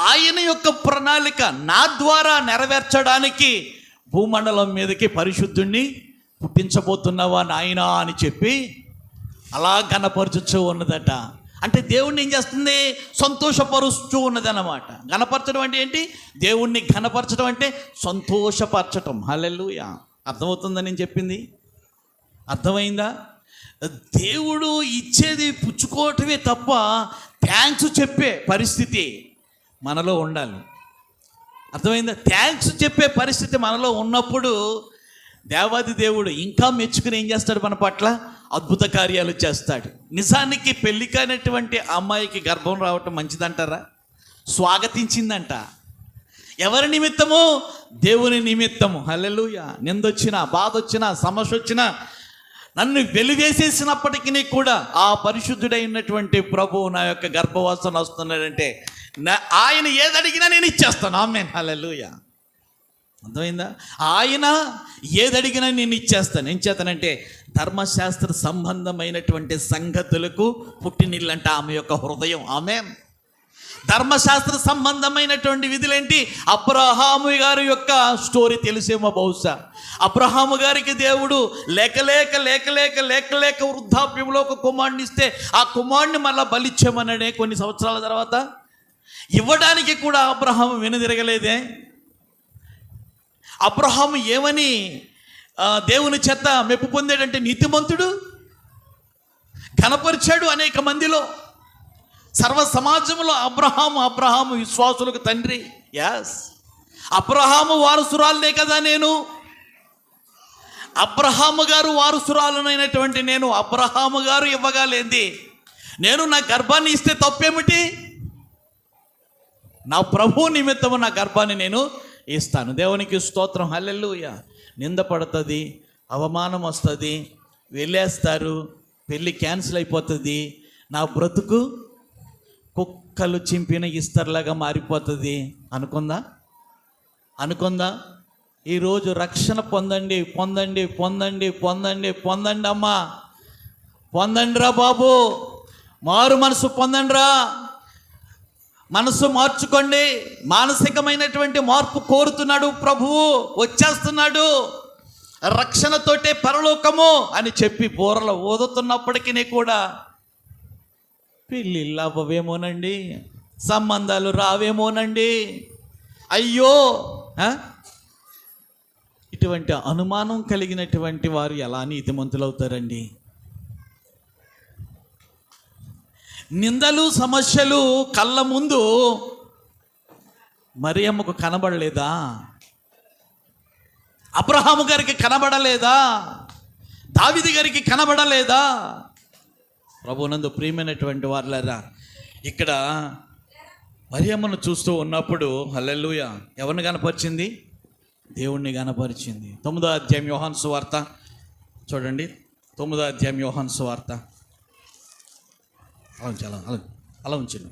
ఆయన యొక్క ప్రణాళిక నా ద్వారా నెరవేర్చడానికి భూమండలం మీదకి పరిశుద్ధుణ్ణి పుట్టించబోతున్నావా నాయనా అని చెప్పి అలా ఘనపరచుచూ ఉన్నదట. అంటే దేవుణ్ణి ఏం చేస్తుంది? సంతోషపరుస్తూ ఉన్నది అన్నమాట. ఘనపరచడం అంటే ఏంటి? దేవుణ్ణి ఘనపరచడం అంటే సంతోషపరచటం. హల్లెలూయా. అర్థమవుతుందని నేను చెప్పింది? అర్థమైందా? దేవుడు ఇచ్చేది పుచ్చుకోవటమే తప్ప థ్యాంక్స్ చెప్పే పరిస్థితి మనలో ఉండాలి. అర్థమైందా? థ్యాంక్స్ చెప్పే పరిస్థితి మనలో ఉన్నప్పుడు దేవాది దేవుడు ఇంకా మెచ్చుకుని ఏం చేస్తాడు? మన పట్ల అద్భుత కార్యాలు చేస్తాడు. నిజానికి పెళ్లి కానటువంటి అమ్మాయికి గర్భం రావటం మంచిదంటారా? స్వాగతించిందంట. ఎవరి నిమిత్తము? దేవుని నిమిత్తము. హల్లెలూయా. నిందొచ్చినా, బాధ వచ్చినా, సమస్య వచ్చినా, నన్ను వెలివేసేసినప్పటికీ కూడా ఆ పరిశుద్ధుడైనటువంటి ప్రభువు నా యొక్క గర్భవాసన వస్తున్నాడంటే ఆయన ఏదడిగినా నేను ఇచ్చేస్తాను. ఆమేన్, హల్లెలూయా. అర్థమైందా? ఆయన ఏదడిగినా నేను ఇచ్చేస్తాను. ఏం చేస్తానంటే ధర్మశాస్త్ర సంబంధమైనటువంటి సంగతులకు పుట్టినిల్లంట ఆమె యొక్క హృదయం. ఆమేన్. ధర్మశాస్త్ర సంబంధమైనటువంటి విధులేంటి? అబ్రహాము గారి యొక్క స్టోరీ తెలిసేమో బహుశా. అబ్రహాము గారికి దేవుడు లేక వృద్ధాప్యంలో ఒక కుమారుని ఇస్తే ఆ కుమారుని మళ్ళీ బలిచ్చామననే కొన్ని సంవత్సరాల తర్వాత ఇవ్వడానికి కూడా అబ్రహాము వెనుదిరగలేదే. అబ్రహాము ఏమని దేవుని చేత మెప్పు పొందాడంటే నీతిమంతుడు, ఘనపరిచాడు అనేక మందిలో. సర్వ సమాజంలో అబ్రహాము విశ్వాసులకు తండ్రి. యాస్, అబ్రహాము వారసురాలనే కదా నేను. అబ్రహాము గారు వారసురాలనైనటువంటి నేను అబ్రహాము గారు ఇవ్వగాలేంది నేను నా గర్భాన్ని ఇస్తే తప్పేమిటి? నా ప్రభు నిమిత్తము నా గర్భాన్ని నేను ఇస్తాను. దేవునికి స్తోత్రం, హల్లెలూయా. నింద పడుతుంది, అవమానం వస్తుంది, వెళ్ళేస్తారు, పెళ్ళి క్యాన్సిల్ అయిపోతుంది, నా బ్రతుకు కుక్కలు చింపిన ఇస్తర్లాగా మారిపోతుంది. అనుకుందా? ఈరోజు రక్షణ పొందండి, పొందండి, పొందండి, పొందండి, పొందండి అమ్మా, పొందండి రా బాబు, మారు మనసు పొందండి రా, మనసు మార్చుకోండి. మానసికమైనటువంటి మార్పు కోరుతున్నాడు ప్రభువు, వచ్చేస్తున్నాడు. రక్షణతోటే పరలోకము అని చెప్పి బోరలు ఊదుతున్నప్పటికీ కూడా పెళ్ళిళ్ళు అవ్వవేమోనండి, సంబంధాలు రావేమోనండి, అయ్యో. ఇటువంటి అనుమానం కలిగినటువంటి వారు ఎలా నీతిమంతులు అవుతారండి? నిందలు సమస్యలు కళ్ళ ముందు మరియమ్మకు కనబడలేదా? అబ్రహాము గారికి కనబడలేదా? దావీదు గారికి కనబడలేదా? ప్రభునందు ప్రియమైనటువంటి వారులారా, ఇక్కడ మరియమ్మను చూస్తూ ఉన్నప్పుడు హల్లెలూయా ఎవరిని కనపరిచింది? దేవుణ్ణి కనపరిచింది. 9వ అధ్యాయం యోహాను సువార్త చూడండి. 9వ అధ్యాయం యోహాను సువార్త అలా ఉంచండి.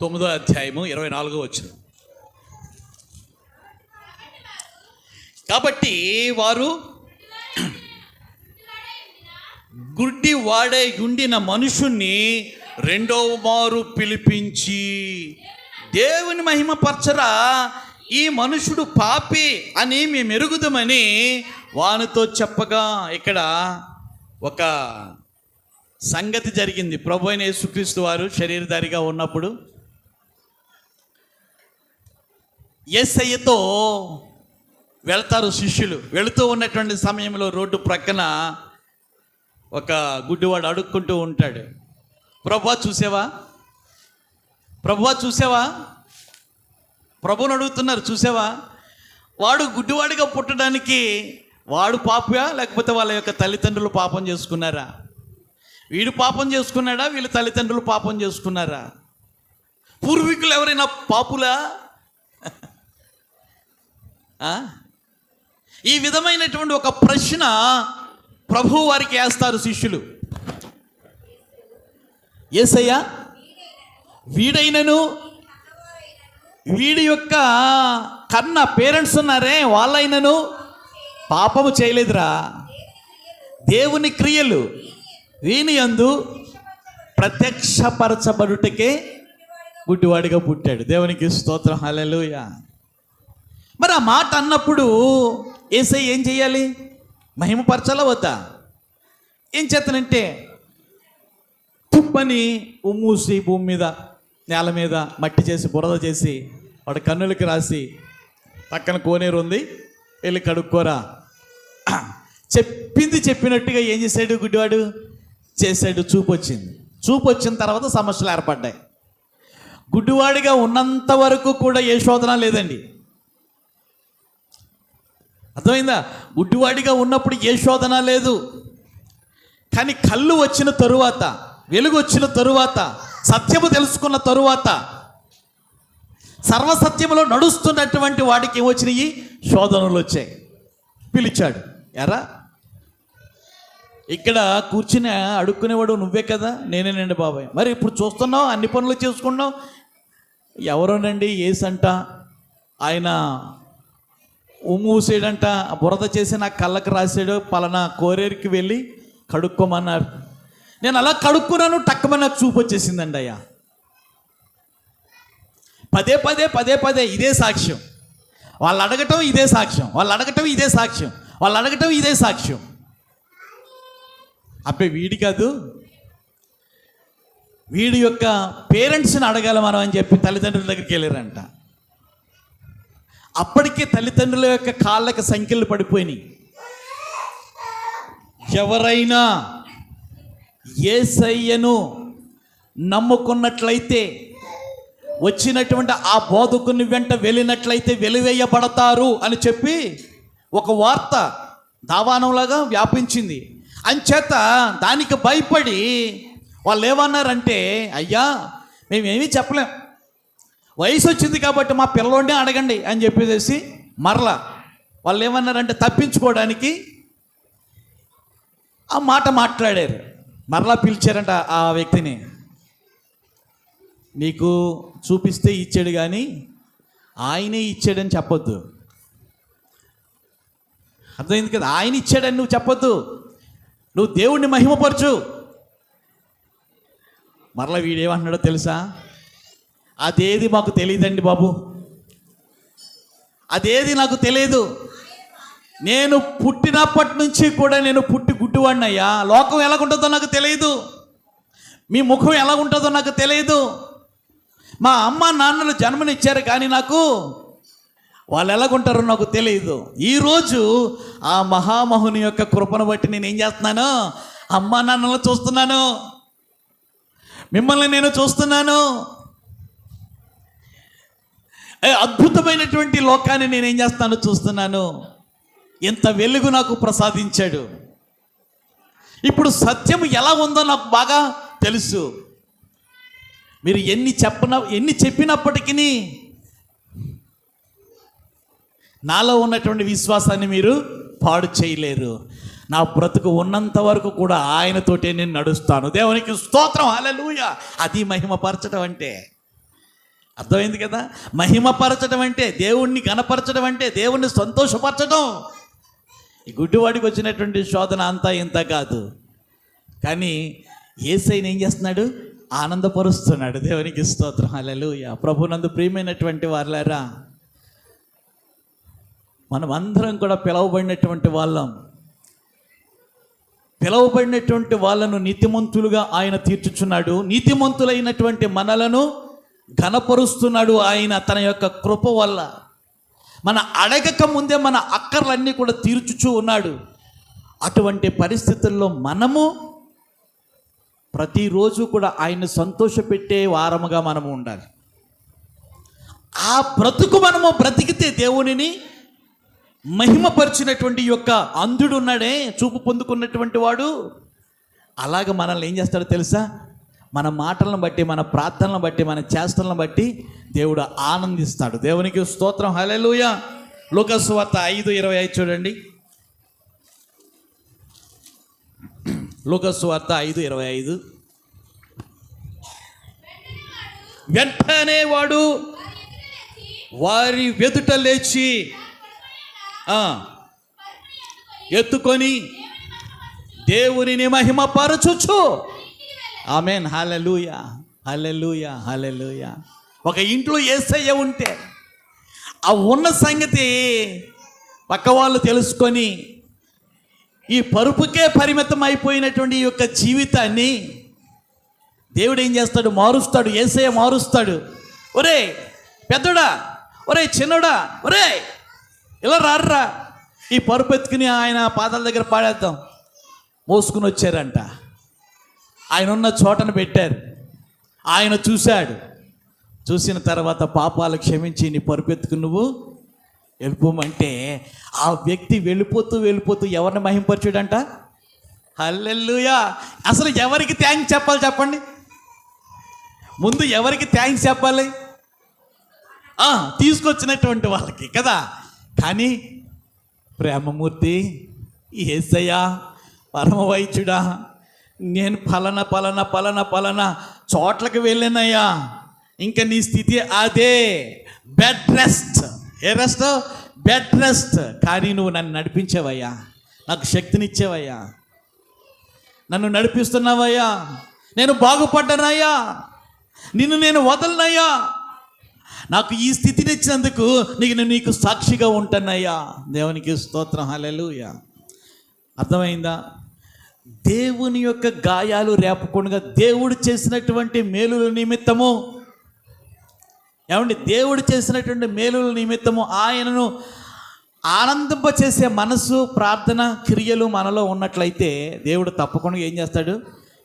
తొమ్మిదో అధ్యాయము 24వ వచనం. కాబట్టి వారు గుడ్డి వాడే ఉండిన మనుషుణ్ణి రెండవ మారు పిలిపించి దేవుని మహిమపరచరా, ఈ మనుషుడు పాపి అని మేము ఎరుగుదామని వానితో చెప్పగా ఇక్కడ ఒక సంగతి జరిగింది. ప్రభు అయిన యేసుక్రీస్తు వారు శరీరధారిగా ఉన్నప్పుడు యేసయ్యతో వెళ్తారు శిష్యులు. వెళుతూ ఉన్నటువంటి సమయంలో రోడ్డు ప్రక్కన ఒక గుడ్డివాడు అడుక్కుంటూ ఉంటాడు. ప్రభువా చూసావా, ప్రభువా చూసావా, ప్రభువుని అడుగుతున్నారు, చూసావా? వాడు గుడ్డివాడిగా పుట్టడానికి వాడు పాపయా, లేకపోతే వాళ్ళ యొక్క తల్లిదండ్రులు పాపం చేసుకున్నారా? వీడు పాపం చేసుకున్నాడా, వీళ్ళ తల్లిదండ్రులు పాపం చేసుకున్నారా? పూర్వీకులు ఎవరైనా పాపులా? ఈ విధమైనటువంటి ఒక ప్రశ్న ప్రభు వారికి వేస్తారు శిష్యులు. యేసయ్యా వీడైనను వీడి యొక్క కన్న పేరెంట్స్ ఉన్నారే వాళ్ళైనను పాపము చేయలేదురా, దేవుని క్రియలు వీని యందు ప్రత్యక్షపరచబడుటకే గుడ్డివాడిగా పుట్టాడు. దేవునికి స్తోత్రం, హల్లెలూయా. మరి ఆ మాట అన్నప్పుడు యేసయ్య ఏం చేయాలి? మహిమపరచాలా వద్దా? ఏం చేతనంటే తుప్పని ఉమ్మూసి భూమి మీద నేల మీద మట్టి చేసి బురద చేసి వాడు కన్నులకి రాసి పక్కన కోనేరు ఉంది, వెళ్ళి కడుక్కోరా చెప్పింది చెప్పినట్టుగా ఏం చేశాడు? గుడ్డివాడు చేశాడు. చూపు వచ్చింది. చూపు వచ్చిన తర్వాత సమస్యలు ఏర్పడ్డాయి. గుడ్డివాడిగా ఉన్నంత వరకు కూడా ఏ శోధన లేదండి. అర్థమైందా? గుడ్డివాడిగా ఉన్నప్పుడు ఏ శోధన లేదు. కానీ కళ్ళు వచ్చిన తరువాత, వెలుగు వచ్చిన తరువాత, సత్యము తెలుసుకున్న తరువాత, సర్వసత్యములో నడుస్తున్నటువంటి వాడికి ఏమొచ్చినాయి? శోధనలు వచ్చాయి. పిలిచాడు, ఎరా ఇక్కడ కూర్చుని అడుక్కునేవాడు నువ్వే కదా? నేనేనండి బాబాయ్. మరి ఇప్పుడు చూస్తున్నావు, అన్ని పనులు చేసుకున్నావు. ఎవరోనండి? యేసంట, ఆయన ఉమ్మూసేడంట, బురద చేసి నా కళ్ళకి రాసాడు, పలానా కోరేరికి వెళ్ళి కడుక్కోమన్నారు. నేను అలా కడుక్కున్నాను, టక్కమని నాకు చూపు వచ్చేసిందండి. అయ్యా పదే పదే పదే పదే ఇదే సాక్ష్యం. వాళ్ళు అడగటం ఇదే సాక్ష్యం, వాళ్ళు అడగటం ఇదే సాక్ష్యం, వాళ్ళు అడగటం ఇదే సాక్ష్యం. అబ్బాయి వీడి కాదు, వీడి యొక్క పేరెంట్స్ని అడగాలి మనం అని చెప్పి తల్లిదండ్రుల దగ్గరికి వెళ్ళారంట. అప్పటికే తల్లిదండ్రుల యొక్క కాళ్ళకి సంఖ్యలు పడిపోయినాయి. ఎవరైనా యేసయ్యను నమ్ముకున్నట్లయితే, వచ్చినటువంటి ఆ బోధకుని వెంట వెళ్ళినట్లయితే వెలివేయబడతారు అని చెప్పి ఒక వార్త దావానంలాగా వ్యాపించింది. అంచేత దానికి భయపడి వాళ్ళు ఏమన్నారంటే, అయ్యా మేమేమీ చెప్పలేం, వయసు వచ్చింది కాబట్టి మా పిల్లోడినే అడగండి అని చెప్పేసి మరలా వాళ్ళు ఏమన్నారంటే తప్పించుకోవడానికి ఆ మాట మాట్లాడారు. మరలా పిలిచారంట ఆ వ్యక్తిని. నీకు చూపిస్తే ఇచ్చాడు కానీ ఆయనే ఇచ్చాడని చెప్పొద్దు. అర్థమైంది కదా? ఆయన ఇచ్చాడని నువ్వు చెప్పొద్దు, నువ్వు దేవుణ్ణి మహిమపరచు. మరలా వీడేమంటున్నాడో తెలుసా? అదేది మాకు తెలియదండి బాబు, అదేది నాకు తెలియదు. నేను పుట్టినప్పటి నుంచి కూడా నేను పుట్టి గుడ్డివాడినయ్యా. లోకం ఎలాగుంటుందో నాకు తెలియదు, మీ ముఖం ఎలాగుంటుందో నాకు తెలియదు. మా అమ్మ నాన్నలు జన్మనిచ్చారు కానీ నాకు వాళ్ళు ఎలాగుంటారో నాకు తెలియదు. ఈరోజు ఆ మహామహుని యొక్క కృపను బట్టి నేను ఏం చేస్తున్నాను? అమ్మ నాన్నలు చూస్తున్నాను, మిమ్మల్ని నేను చూస్తున్నాను. అద్భుతమైనటువంటి లోకాన్ని నేనేం చేస్తాను? చూస్తున్నాను. ఇంత వెలుగు నాకు ప్రసాదించాడు. ఇప్పుడు సత్యం ఎలా ఉందో నాకు బాగా తెలుసు. మీరు ఎన్ని చెప్పినప్పటికీ నాలో ఉన్నటువంటి విశ్వాసాన్ని మీరు పాడు చేయలేరు. నా బ్రతుకు ఉన్నంత వరకు కూడా ఆయనతోటే నేను నడుస్తాను. దేవునికి స్తోత్రం, హల్లెలూయా. అది మహిమపరచడం అంటే. అర్థమైంది కదా? మహిమపరచడం అంటే, దేవుణ్ణి గణపరచడం అంటే, దేవుణ్ణి సంతోషపరచడం. ఈ గుడ్డివాడికి వచ్చినటువంటి శోధన అంతా ఇంత కాదు, కానీ యేసయ్యని ఏం చేస్తున్నాడు? ఆనందపరుస్తున్నాడు. దేవునికి స్తోత్రం, హల్లెలూయా. ప్రభునందు ప్రియమైనటువంటి వారులారా, మనం అందరం కూడా పిలువబడినటువంటి వాళ్ళం. పిలువబడినటువంటి వాళ్ళను నీతిమంతులుగా ఆయన తీర్చుచున్నాడు. నీతిమంతులైనటువంటి మనలను ఘనపరుస్తున్నాడు ఆయన తన యొక్క కృప వల్ల. మన అడగక ముందే మన అక్కర్లన్నీ కూడా తీర్చుచూ ఉన్నాడు. అటువంటి పరిస్థితుల్లో మనము ప్రతిరోజు కూడా ఆయన్ని సంతోషపెట్టే వారముగా మనము ఉండాలి. ఆ బ్రతుకు మనము బ్రతికితే దేవునిని మహిమపరిచినటువంటి యొక్క అంధుడు ఉన్నాడే, చూపు పొందుకున్నటువంటి వాడు, అలాగ మనల్ని ఏం చేస్తాడో తెలుసా? మన మాటలను బట్టి, మన ప్రార్థనలను బట్టి, మన చేష్టలను బట్టి దేవుడు ఆనందిస్తాడు. దేవునికి స్తోత్రం, హల్లెలూయా. లూకా సువార్త 5:25 చూడండి. లూకా సువార్త 5:25. వెంటనే వాడు వారి ఎదుట లేచి ఎత్తుకొని దేవునిని మహిమపరచుచు, ఆమేన్, హల్లెలూయా, హల్లెలూయా, హల్లెలూయా. ఒక ఇంట్లో యేసయ్య ఉంటే ఆ ఉన్న సంగతి పక్క వాళ్ళు తెలుసుకొని ఈ పరుపుకే పరిమితం అయిపోయినటువంటి ఈ యొక్క జీవితాన్ని దేవుడు ఏం చేస్తాడు? మారుస్తాడు. యేసయ్య మారుస్తాడు. ఒరే పెద్దోడా, ఒరే చిన్నోడా, ఒరే ఇలా రార్రా, ఈ పరుపు ఎత్తుకుని ఆయన పాదాల దగ్గర పాడేద్దాం. మోసుకుని వచ్చారంట. ఆయన ఉన్న చోటను పెట్టారు. ఆయన చూశాడు. చూసిన తర్వాత పాపాలు క్షమించి నీ పరుపెత్తుకుని నువ్వు వెళ్ళిపోమంటే ఆ వ్యక్తి వెళ్ళిపోతూ ఎవరిని మహింపరచాడంట? హల్లెలూయా. అసలు ఎవరికి థ్యాంక్స్ చెప్పాలి చెప్పండి? ముందు ఎవరికి థ్యాంక్స్ చెప్పాలి? తీసుకొచ్చినటువంటి వాళ్ళకి కదా. కానీ ప్రేమమూర్తి యేసయ్యా, పరమ వైద్యుడా, నేను పలానా చోట్లకి వెళ్ళానయ్యా, ఇంకా నీ స్థితి అదే, బెడ్ రెస్ట్. ఏ రెస్ట్? Bed rest. కానీ నువ్వు నన్ను నడిపించావయ్యా, నాకు శక్తినిచ్చావయ్యా, నన్ను నడిపిస్తున్నావయ్యా, నేను బాగుపడ్డానయ్యా, నిన్ను నేను వదలనయ్యా, నాకు ఈ స్థితిని ఇచ్చినందుకు నీకు సాక్షిగా ఉంటానయ్యా. దేవునికి స్తోత్రం, హల్లెలూయా. అర్థమైందా? దేవుని యొక్క గాయాలు రేపకుండా దేవుడు చేసినటువంటి మేలుల నిమిత్తము, ఏమండి, దేవుడు చేసినటువంటి మేలుల నిమిత్తము ఆయనను ఆనందింపచేసే మనసు, ప్రార్థన, క్రియలు మనలో ఉన్నట్లయితే దేవుడు తప్పకుండా ఏం చేస్తాడు?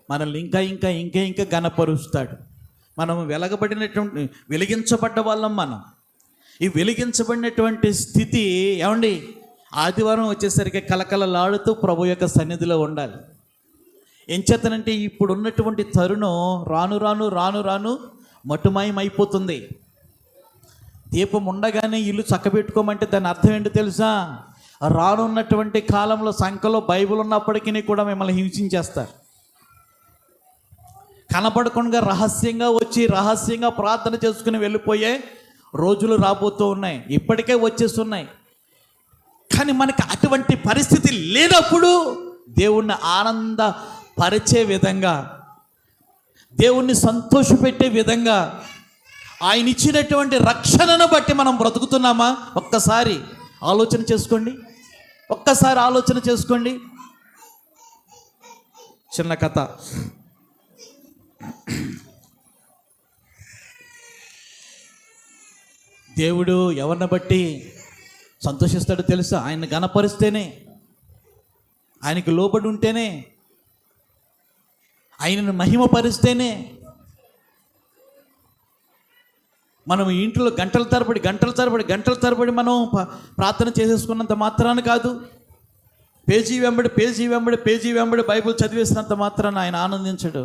మనల్ని ఇంకా ఘనపరుస్తాడు. మనం వెలిగించబడ్డ వాళ్ళం. మనం ఈ వెలిగించబడినటువంటి స్థితి, ఏమండి, ఆదివారం వచ్చేసరికి కలకలలాడుతూ ప్రభు యొక్క సన్నిధిలో ఉండాలి. ఎంచేతనంటే ఇప్పుడు ఉన్నటువంటి తరుణం రాను మటుమాయం అయిపోతుంది. దీపం ఉండగానే ఇల్లు చక్కబెట్టుకోమంటే దాని అర్థం ఏంటో తెలుసా? రానున్నటువంటి కాలంలో సంఖ్యలో బైబిల్ ఉన్నప్పటికీ కూడా మిమ్మల్ని హింసించేస్తారు. కనపడకుండా రహస్యంగా వచ్చి రహస్యంగా ప్రార్థన చేసుకుని వెళ్ళిపోయే రోజులు రాబోతూ ఉన్నాయి, ఇప్పటికే వచ్చేస్తున్నాయి. కానీ మనకి అటువంటి పరిస్థితి లేనప్పుడు దేవుణ్ణి ఆనందపరిచే విధంగా, దేవుణ్ణి సంతోషపెట్టే విధంగా ఆయన ఇచ్చినటువంటి రక్షణను బట్టి మనం బ్రతుకుతున్నామా? ఒక్కసారి ఆలోచన చేసుకోండి, ఒక్కసారి ఆలోచన చేసుకోండి. చిన్న కథ. దేవుడు ఎవరిని బట్టి సంతోషిస్తాడో తెలుసా? ఆయన ఘనపరిస్తేనే, ఆయనకి లోబడి ఉంటేనే, ఆయనను మహిమపరిస్తేనే. మనం ఇంట్లో గంటల తరబడి మనం ప్రార్థన చేసేసుకున్నంత మాత్రాన కాదు, పేజీ వెంబడి బైబిల్ చదివేసినంత మాత్రాన ఆయన ఆనందించడు.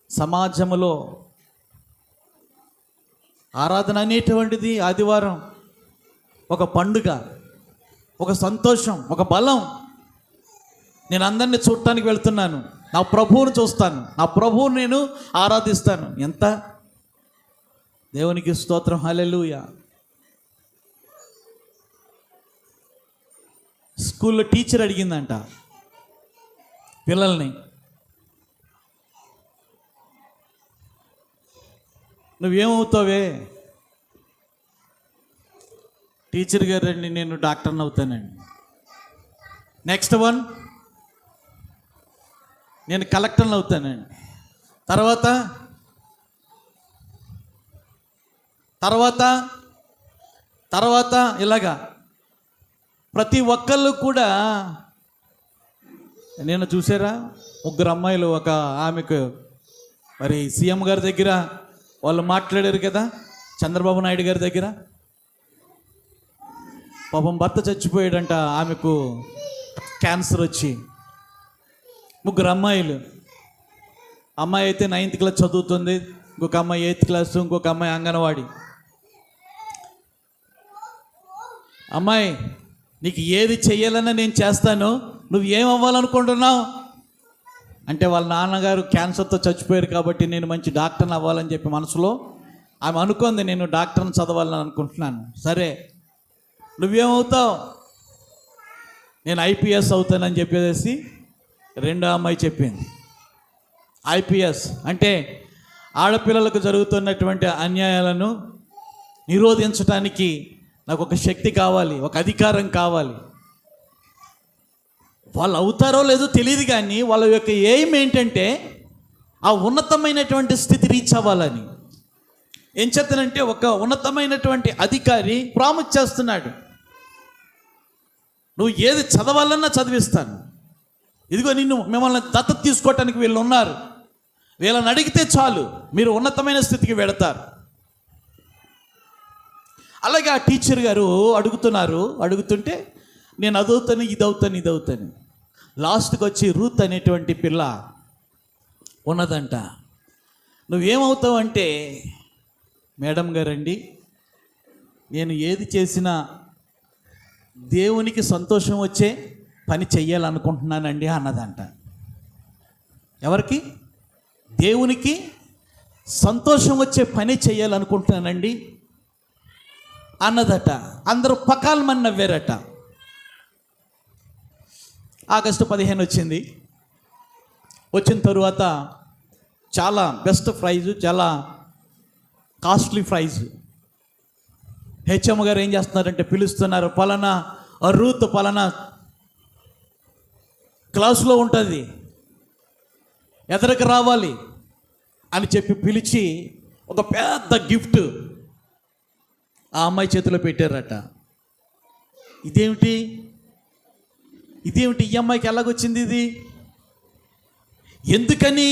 సమాజంలో ఆరాధన అనేటువంటిది ఆదివారం ఒక పండుగ, ఒక సంతోషం, ఒక బలం. నేను అందరినీ చూడటానికి వెళ్తున్నాను, నా ప్రభువును చూస్తాను, నా ప్రభువుని నేను ఆరాధిస్తాను. ఎంత దేవునికి స్తోత్రం, హల్లెలూయా. స్కూల్లో టీచర్ అడిగిందంట పిల్లల్ని, నువ్వేమవుతావే? టీచర్ గారండి, నేను డాక్టర్ని అవుతానండి. నెక్స్ట్ వన్, నేను కలెక్టర్ని అవుతానండి. తర్వాత తర్వాత తర్వాత ఇలాగా ప్రతి ఒక్కళ్ళు కూడా. నేను చూసారా, 3 అమ్మాయిలు, ఒక ఆమెకు మరి సీఎం గారి దగ్గర వాళ్ళు మాట్లాడారు కదా, చంద్రబాబు నాయుడు గారి దగ్గర. పాపం భర్త చచ్చిపోయాడంట, ఆమెకు క్యాన్సర్ వచ్చి. 3 అమ్మాయిలు. అమ్మాయి అయితే 9th క్లాస్ చదువుతుంది, ఇంకొక అమ్మాయి 8th క్లాసు, ఇంకొక అమ్మాయి అంగన్వాడి. అమ్మాయి, నీకు ఏది చెయ్యాలన్నా నేను చేస్తాను, నువ్వు ఏమవ్వాలనుకుంటున్నావు అంటే, వాళ్ళ నాన్నగారు క్యాన్సర్తో చచ్చిపోయారు కాబట్టి నేను మంచి డాక్టర్ని అవ్వాలని చెప్పి మనసులో ఆమె అనుకుంది, నేను డాక్టర్ని చదవాలని అనుకుంటున్నాను. సరే, నువ్వేమవుతావు? నేను IPS అవుతానని చెప్పేసి రెండో అమ్మాయి చెప్పింది. IPS అంటే ఆడపిల్లలకు జరుగుతున్నటువంటి అన్యాయాలను నిరోధించడానికి నాకు ఒక శక్తి కావాలి, ఒక అధికారం కావాలి. వాళ్ళు అవుతారో లేదో తెలియదు, కానీ వాళ్ళ యొక్క ఎయిమ్ ఏంటంటే ఆ ఉన్నతమైనటువంటి స్థితి రీచ్ అవ్వాలని. ఏం చేస్తానంటే, ఒక ఉన్నతమైనటువంటి అధికారి ప్రామిస్ చేస్తున్నాడు, నువ్వు ఏది చదవాలన్నా చదివిస్తాను, ఇదిగో మిమ్మల్ని దత్తత తీసుకోవటానికి వీళ్ళు ఉన్నారు, వీళ్ళని అడిగితే చాలు మీరు ఉన్నతమైన స్థితికి వెళతారు. అలాగే ఆ టీచర్ గారు అడుగుతుంటే నేను అదవుతాను, ఇదవుతాను. లాస్ట్కి వచ్చి రూత్ అనేటువంటి పిల్ల ఉన్నదంట. నువ్వేమవుతావు అంటే, మేడం గారండి, నేను ఏది చేసినా దేవునికి సంతోషం వచ్చే పని చెయ్యాలనుకుంటున్నానండి అన్నదంట. ఎవరికి? దేవునికి సంతోషం వచ్చే పని చెయ్యాలనుకుంటున్నానండి అన్నదట. అందరూ పకాల్మని నవ్వారట. ఆగస్టు 15 వచ్చింది. వచ్చిన తరువాత చాలా బెస్ట్ ప్రైజు, చాలా కాస్ట్లీ ప్రైజు. హెచ్ఎం గారు ఏం చేస్తున్నారంటే, పిలుస్తున్నారు, పలానా రూత్ పలానా క్లాసులో ఉంటుంది, ఎదరికి రావాలి అని చెప్పి పిలిచి ఒక పెద్ద గిఫ్ట్ ఆ అమ్మాయి చేతిలో పెట్టారట. ఇదేమిటి ఈ అమ్మాయికి ఎలాగొచ్చింది ఇది? ఎందుకని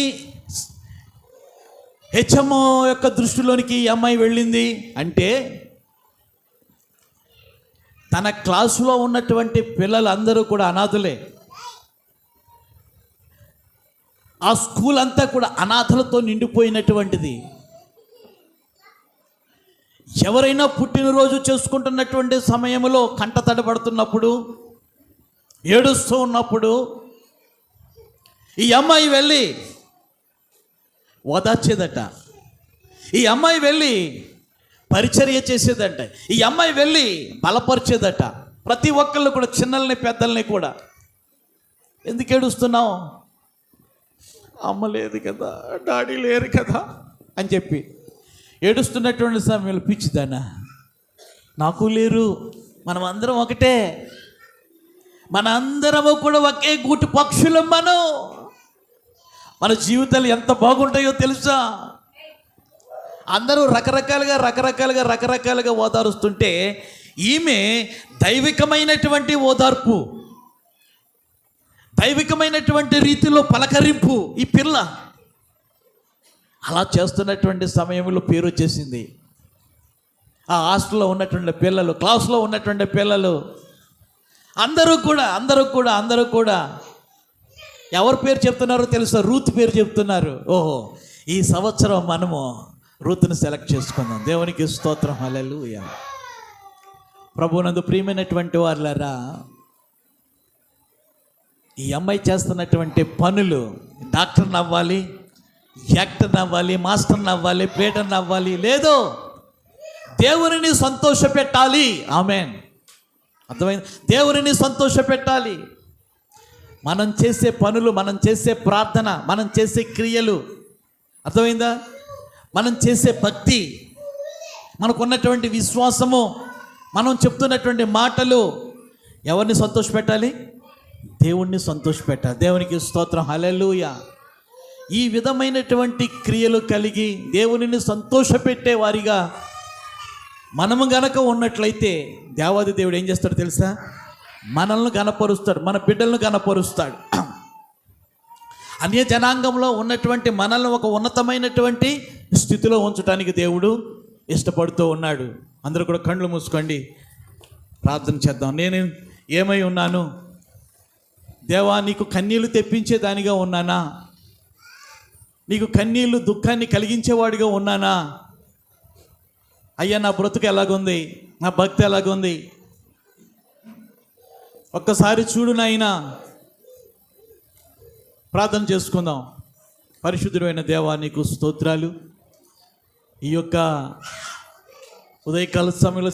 హెచ్ఎం యొక్క దృష్టిలోనికి ఈ అమ్మాయి వెళ్ళింది అంటే, తన క్లాసులో ఉన్నటువంటి పిల్లలందరూ కూడా అనాథులే. ఆ స్కూల్ అంతా కూడా అనాథలతో నిండిపోయినటువంటిది. ఎవరైనా పుట్టినరోజు చేసుకుంటున్నటువంటి సమయంలో కంట తడబడుతున్నప్పుడు ఏడుస్తూ ఉన్నప్పుడు ఈ అమ్మాయి వెళ్ళి ఓదార్చేదట, ఈ అమ్మాయి వెళ్ళి పరిచర్య చేసేదట, ఈ అమ్మాయి వెళ్ళి బలపరిచేదట. ప్రతి ఒక్కళ్ళు కూడా, చిన్నల్ని పెద్దల్ని కూడా. ఎందుకు ఏడుస్తున్నావు? అమ్మ లేదు కదా, డాడీ లేరు కదా అని చెప్పి ఏడుస్తున్నటువంటి సమయంలో, పిచ్చిదానా, నాకు లేరు, మనం అందరం ఒకటే, మన అందరము కూడా ఒకే గూటి పక్షులం. మన జీవితాలు ఎంత బాగుంటాయో తెలుసా? అందరూ రకరకాలుగా ఓదారుస్తుంటే ఈమె దైవికమైనటువంటి ఓదార్పు, దైవికమైనటువంటి రీతిలో పలకరింపు. ఈ పిల్ల అలా చేస్తున్నటువంటి సమయంలో పేరు వచ్చేసింది. ఆ హాస్టల్లో ఉన్నటువంటి పిల్లలు, క్లాస్లో ఉన్నటువంటి పిల్లలు అందరూ కూడా ఎవరి పేరు చెప్తున్నారో తెలుసా? రూత్ పేరు చెప్తున్నారు. ఓహో, ఈ సంవత్సరం మనము రూత్ని సెలెక్ట్ చేసుకుందాం. దేవునికి స్తోత్రం, హల్లెలూయా. ప్రభువునందు ప్రియమైనటువంటి వారులారా, ఈ అమ్మాయి చేస్తున్నటువంటి పనులు, డాక్టర్ని అవ్వాలి, యాక్టర్ని అవ్వాలి, మాస్టర్ని అవ్వాలి, ప్లేటర్ని అవ్వాలి, లేదు, దేవునిని సంతోషపెట్టాలి. ఆమేన్. అర్థమైంది? దేవునిని సంతోషపెట్టాలి. మనం చేసే పనులు, మనం చేసే ప్రార్థన, మనం చేసే క్రియలు, అర్థమైందా? మనం చేసే భక్తి, మనకున్నటువంటి విశ్వాసము, మనం చెప్తున్నటువంటి మాటలు ఎవరిని సంతోషపెట్టాలి? దేవుణ్ణి సంతోషపెట్టాలి. దేవునికి స్తోత్రం, హల్లెలూయా. ఈ విధమైనటువంటి క్రియలు కలిగి దేవునిని సంతోషపెట్టే వారిగా మనము గనక ఉన్నట్లయితే దేవాది దేవుడు ఏం చేస్తాడు తెలుసా? మనల్ని గనపరుస్తాడు, మన బిడ్డలను గనపరుస్తాడు. అన్య జనాంగంలో ఉన్నటువంటి మనల్ని ఒక ఉన్నతమైనటువంటి స్థితిలో ఉంచడానికి దేవుడు ఇష్టపడుతూ ఉన్నాడు. అందరూ కూడా కళ్ళు మూసుకోండి, ప్రార్థన చేద్దాం. నేను ఏమై ఉన్నాను? దేవా, నీకు కన్నీళ్లు తెప్పించేదానిగా ఉన్నానా? నీకు కన్నీళ్లు, దుఃఖాన్ని కలిగించేవాడిగా ఉన్నానా? అయ్యా, నా బ్రతుకు ఎలాగుంది, నా భక్తి ఎలాగుంది, ఒక్కసారి చూడు నాయనా. ప్రార్థన చేసుకుందాం. పరిశుద్ధుడైన దేవా, నీకు స్తోత్రాలు. ఈ యొక్క ఉదయకాల సమయంలో